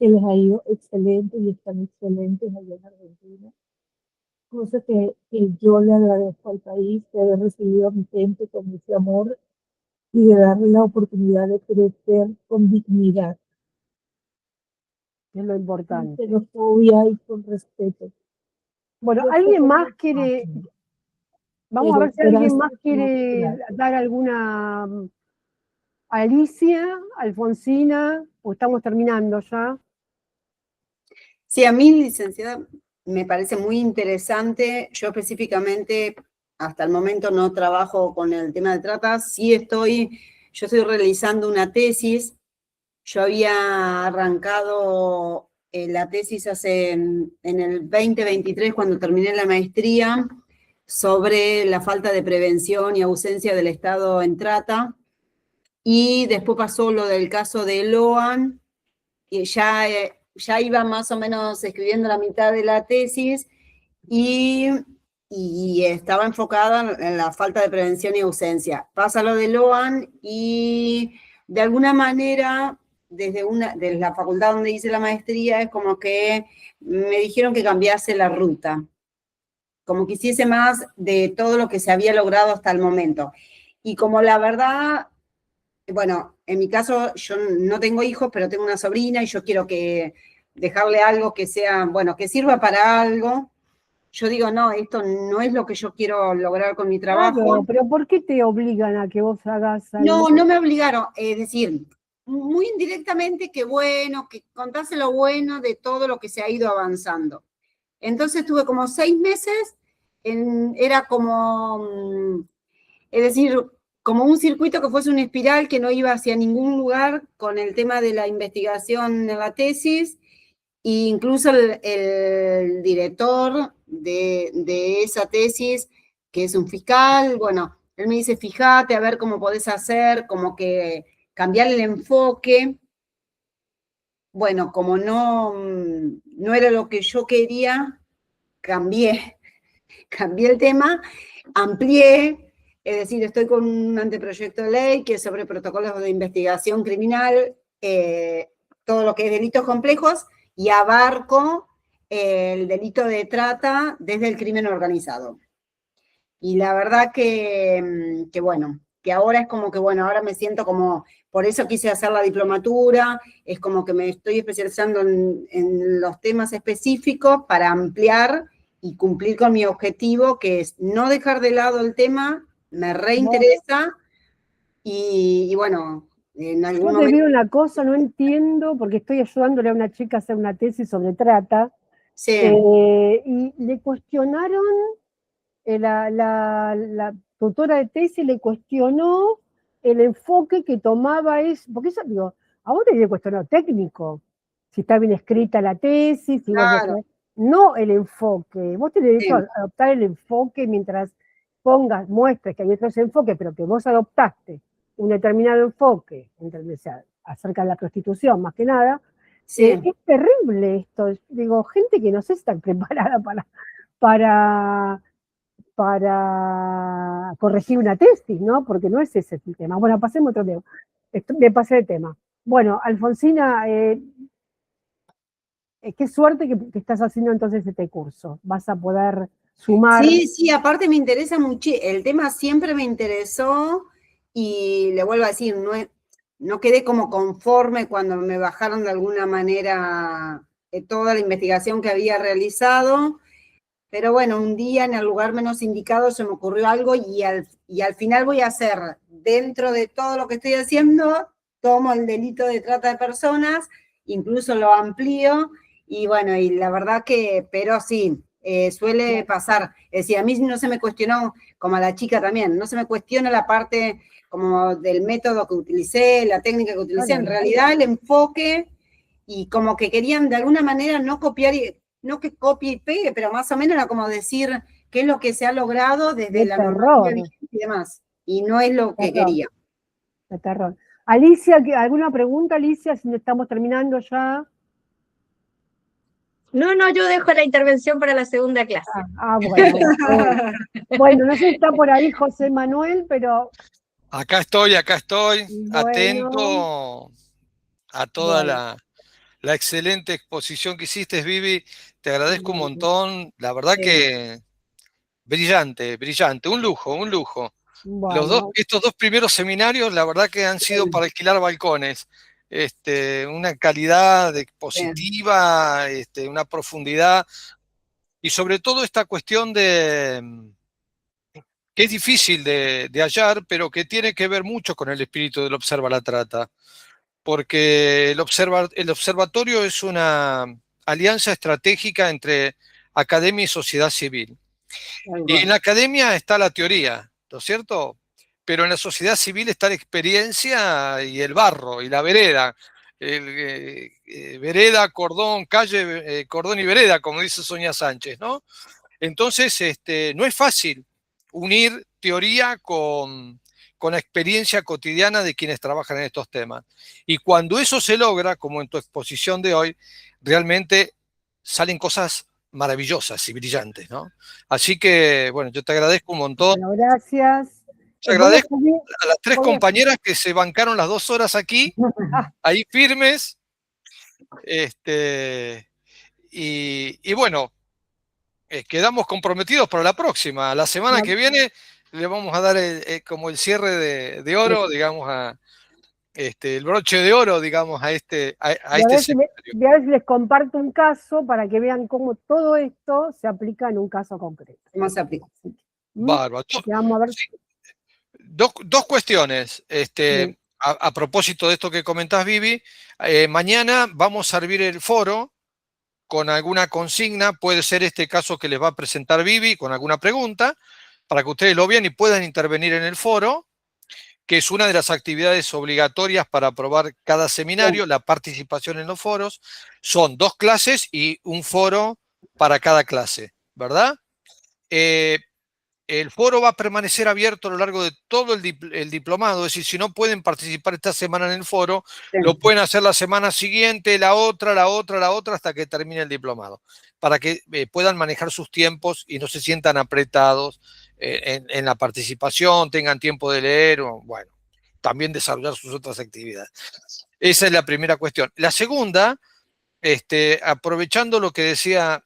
que les ha ido excelente y están excelentes allá en Argentina. Cosa que yo le agradezco al país, de haber recibido a mi gente con mucho amor y de darle la oportunidad de crecer con dignidad,
Es lo
sin
importante.
xenofobia y con respeto.
Bueno,
Yo sé
¿alguien
que no
más
es
quiere,
fácil,
vamos a ver
pero
si alguien más
gracias por
quiere
oportunidad.
dar alguna, Alicia, Alfonsina, o estamos terminando ya?
Sí, a mí, licenciada, me parece muy interesante. Yo específicamente, hasta el momento no trabajo con el tema de trata. Sí yo estoy realizando una tesis. Yo había arrancado la tesis en el 2023, cuando terminé la maestría, sobre la falta de prevención y ausencia del Estado en trata. Y después pasó lo del caso de Loan, y ya iba más o menos escribiendo la mitad de la tesis y estaba enfocada en la falta de prevención y ausencia. Pasa lo de Loan y de alguna manera, desde la facultad donde hice la maestría, es como que me dijeron que cambiase la ruta, como que hiciese más de todo lo que se había logrado hasta el momento. Y como la verdad, bueno, en mi caso yo no tengo hijos, pero tengo una sobrina y yo quiero dejarle algo que sea, bueno, que sirva para algo. Yo digo, no, esto no es lo que yo quiero lograr con mi trabajo.
Claro, pero ¿por qué te obligan a que vos hagas algo?
No me obligaron, es decir, muy indirectamente que bueno, que contase lo bueno de todo lo que se ha ido avanzando. Entonces tuve como 6 meses, era como, es decir, como un circuito que fuese una espiral que no iba hacia ningún lugar con el tema de la investigación de la tesis, e incluso el director de esa tesis, que es un fiscal, bueno, él me dice, fíjate a ver cómo podés hacer, como que cambiar el enfoque. Bueno, como no era lo que yo quería, cambié el tema, amplié, es decir, estoy con un anteproyecto de ley que es sobre protocolos de investigación criminal, todo lo que es delitos complejos, y abarco el delito de trata desde el crimen organizado. Y la verdad que bueno, que ahora es como que, bueno, ahora me siento como, por eso quise hacer la diplomatura, es como que me estoy especializando en los temas específicos para ampliar y cumplir con mi objetivo, que es no dejar de lado el tema me reinteresa y bueno, en algún
Yo te
momento...
digo una cosa, no entiendo, porque estoy ayudándole a una chica a hacer una tesis sobre trata,
Sí,
y le cuestionaron, la tutora de tesis le cuestionó el enfoque que tomaba, porque eso, digo, a vos te tiene que cuestionar técnico, si está bien escrita la tesis, si vos
claro,
no el enfoque, vos tenés derecho
sí,
a adoptar el enfoque mientras pongas, muestres que hay otros enfoques, pero que vos adoptaste un determinado enfoque, o sea, acerca de la prostitución más que nada.
sí.
Es terrible esto, digo, gente que no sé si está preparada para, para corregir una tesis, ¿no? Porque no es ese el tema. Bueno, pasemos a otro tema. Me pasé de tema. Bueno, Alfonsina, qué suerte que estás haciendo entonces este curso. Vas a poder sumar.
Sí, sí, aparte me interesa mucho, el tema siempre me interesó y le vuelvo a decir, no quedé como conforme cuando me bajaron de alguna manera toda la investigación que había realizado, pero bueno, un día en el lugar menos indicado se me ocurrió algo y al final voy a hacer, dentro de todo lo que estoy haciendo, tomo el delito de trata de personas, incluso lo amplío y bueno, y la verdad que, pero sí, suele pasar. Es decir, a mí no se me cuestionó, como a la chica también, no se me cuestiona la parte como del método que utilicé, la técnica que utilicé, en realidad el enfoque y como que querían de alguna manera no copiar, no que copie y pegue, pero más o menos era como decir qué es lo que se ha logrado desde la normativa vigente y demás, y no es lo que quería.
De terror. Alicia, ¿alguna pregunta, Alicia? Si no estamos terminando ya.
No, yo dejo la intervención para la segunda clase.
Bueno. Bueno, no sé si está por ahí José Manuel, pero
Acá estoy,
bueno,
atento a toda
bueno,
la excelente exposición que hiciste, Vivi. Te agradezco un
bueno,
montón. La verdad que brillante, brillante. Un lujo, un lujo.
bueno,
Estos dos primeros seminarios, la verdad que han sido para alquilar balcones. Una calidad expositiva, una profundidad y sobre todo esta cuestión que es difícil de hallar, pero que tiene que ver mucho con el espíritu del Observa la Trata, porque el observatorio es una alianza estratégica entre academia y sociedad civil. Y en la academia está la teoría, ¿no es cierto? Pero en la sociedad civil está la experiencia y el barro y la vereda. Vereda, cordón, calle, cordón y vereda, como dice Sonia Sánchez, ¿no? Entonces, no es fácil unir teoría con la experiencia cotidiana de quienes trabajan en estos temas. Y cuando eso se logra, como en tu exposición de hoy, realmente salen cosas maravillosas y brillantes, ¿no? Así que, bueno, yo te agradezco un montón.
bueno, gracias.
Te agradezco a las tres compañeras que se bancaron las 2 horas aquí, ahí firmes. Y bueno, quedamos comprometidos para la próxima. La semana que viene le vamos a dar como el cierre de oro, digamos, el broche de oro, digamos, a este seminario.
Voy a ver si les comparto un caso para que vean cómo todo esto se aplica en un caso concreto.
¿Cómo se aplica?
Bárbaro.
Vamos a ver.
Sí. Dos cuestiones.
Sí.
A propósito de esto que comentás, Vivi, mañana vamos a servir el foro con alguna consigna, puede ser este caso que les va a presentar Vivi, con alguna pregunta, para que ustedes lo vean y puedan intervenir en el foro, que es una de las actividades obligatorias para aprobar cada seminario, la participación en los foros. Son 2 clases y un foro para cada clase, ¿verdad? El foro va a permanecer abierto a lo largo de todo el diplomado, es decir, si no pueden participar esta semana en el foro, lo pueden hacer la semana siguiente, la otra, hasta que termine el diplomado, para que puedan manejar sus tiempos y no se sientan apretados en la participación, tengan tiempo de leer, o bueno, también desarrollar sus otras actividades. Esa es la primera cuestión. La segunda, aprovechando lo que decía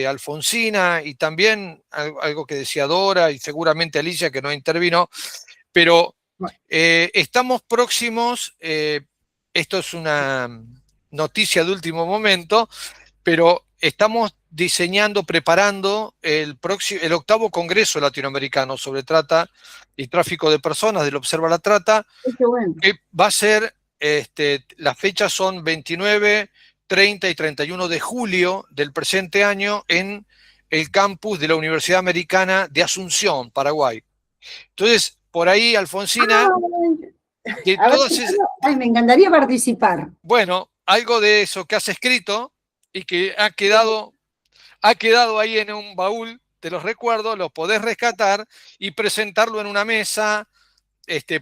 Alfonsina y también algo que decía Dora y seguramente Alicia que no intervino, pero estamos próximos, esto es una noticia de último momento, pero estamos diseñando, preparando el 8º Congreso Latinoamericano sobre Trata y Tráfico de Personas del Observa la Trata,
Qué bueno.
que va a ser, las fechas son 29, 30 y 31 de julio del presente año en el campus de la Universidad Americana de Asunción, Paraguay. Entonces, por ahí, Alfonsina, que
A ver,
todas esas,
me encantaría participar.
bueno, algo de eso que has escrito y que ha quedado ahí en un baúl de los recuerdos, lo podés rescatar y presentarlo en una mesa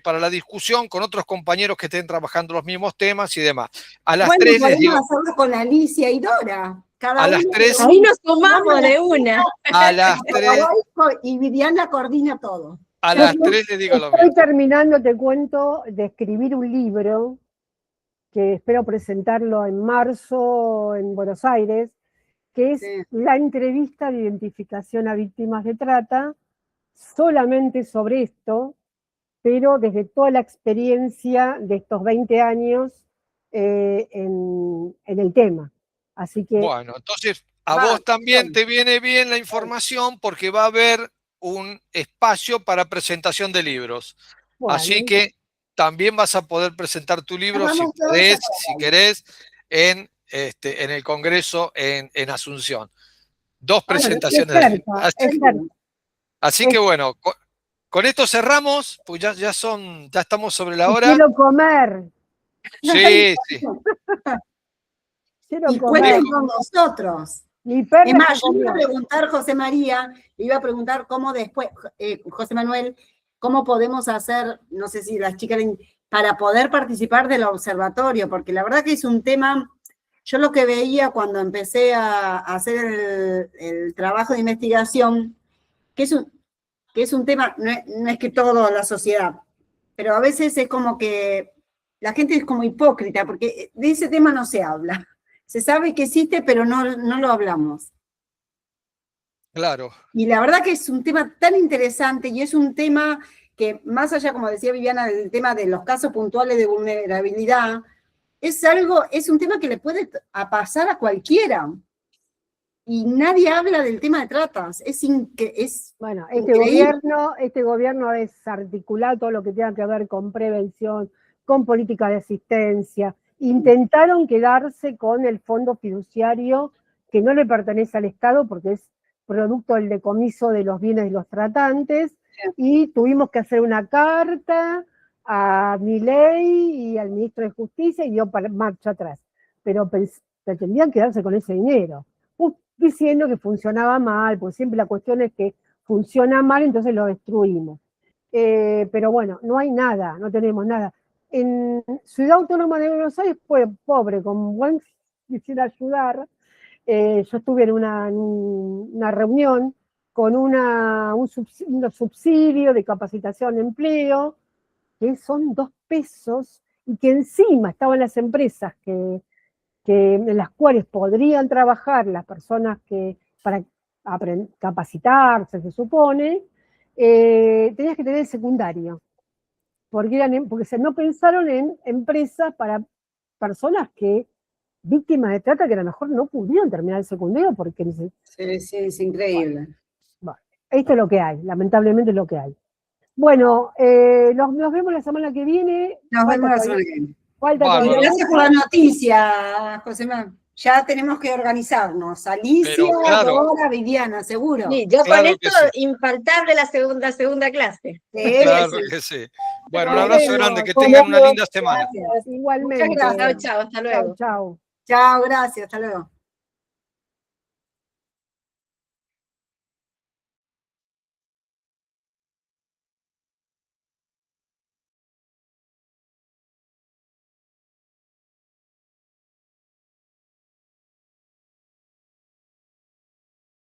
para la discusión con otros compañeros que estén trabajando los mismos temas y demás. A las
Bueno,
3 les
podemos
digo,
hacerlo con Alicia y Dora. Cada
a las
uno
3,
Ahí nos sumamos de una.
a las 3,
y Viviana coordina todo.
a las 3 les digo lo
Estoy
mismo.
terminando, te cuento, de escribir un libro que espero presentarlo en marzo en Buenos Aires, que es
Sí.
la entrevista de identificación a víctimas de trata, solamente sobre esto, pero desde toda la experiencia de estos 20 años en el tema. Así que,
Bueno, entonces a
Va,
vos también
bien.
te viene bien la información porque va a haber un espacio para presentación de libros.
bueno,
Así que también vas a poder presentar tu libro si
Vamos todos
podés,
a
si querés, en el Congreso en Asunción. 2
bueno, es
presentaciones de libros.
cerca, es cerca.
Así que bueno, con esto cerramos, pues ya estamos sobre la
Y
hora.
quiero comer,
Sí, sí.
quiero
Y
comer.
cuenten con nosotros.
Mi perro
Es más,
ya
yo le iba a
comió.
preguntar, José María, le iba a preguntar cómo después, José Manuel, cómo podemos hacer, no sé si las chicas, para poder participar del observatorio, porque la verdad que es un tema, yo lo que veía cuando empecé a hacer el trabajo de investigación, que es un tema, no es que toda la sociedad, pero a veces es como que la gente es como hipócrita, porque de ese tema no se habla. Se sabe que existe, pero no lo hablamos.
Claro.
Y la verdad que es un tema tan interesante y es un tema que, más allá, como decía Viviana, del tema de los casos puntuales de vulnerabilidad, es un tema que le puede pasar a cualquiera. Y nadie habla del tema de tratas.
Bueno,
increíble.
este gobierno ha desarticulado todo lo que tenga que ver con prevención, con política de asistencia. Intentaron quedarse con el fondo fiduciario que no le pertenece al Estado porque es producto del decomiso de los bienes de los tratantes, y tuvimos que hacer una carta a Milei y al ministro de Justicia y dio marcha atrás. Pero pretendían quedarse con ese dinero, diciendo que funcionaba mal, porque siempre la cuestión es que funciona mal, entonces lo destruimos. Pero bueno, no hay nada, no tenemos nada. En Ciudad Autónoma de Buenos Aires fue pobre, con buen quisiera ayudar. Yo estuve en una reunión con un subsidio de capacitación de empleo, que son 2 pesos, y que encima estaban las empresas en las cuales podrían trabajar las personas que para capacitarse, se supone, tenías que tener el secundario, porque no pensaron en empresas para personas víctimas de trata, que a lo mejor no pudieron terminar el secundario porque
Sí, es increíble.
bueno, esto es lo que hay, lamentablemente es lo que hay. Bueno, nos vemos la semana que viene.
Nos vemos la semana que viene.
Falta
Bárbaro.
todavía.
Gracias por la noticia, José Manuel. Ya tenemos que organizarnos. Alicia,
Pero claro.
Dora, Viviana, seguro.
Sí, yo
Claro
con
que
esto,
sí.
infaltable la segunda clase.
Sí,
Claro
sí.
que sí. Bueno, un
Nos
abrazo
vemos.
grande, que
Nos
tengan una
vemos.
linda semana.
Gracias.
Igualmente.
Muchas gracias.
Chao, hasta luego.
Chau.
Chao, gracias. Hasta luego.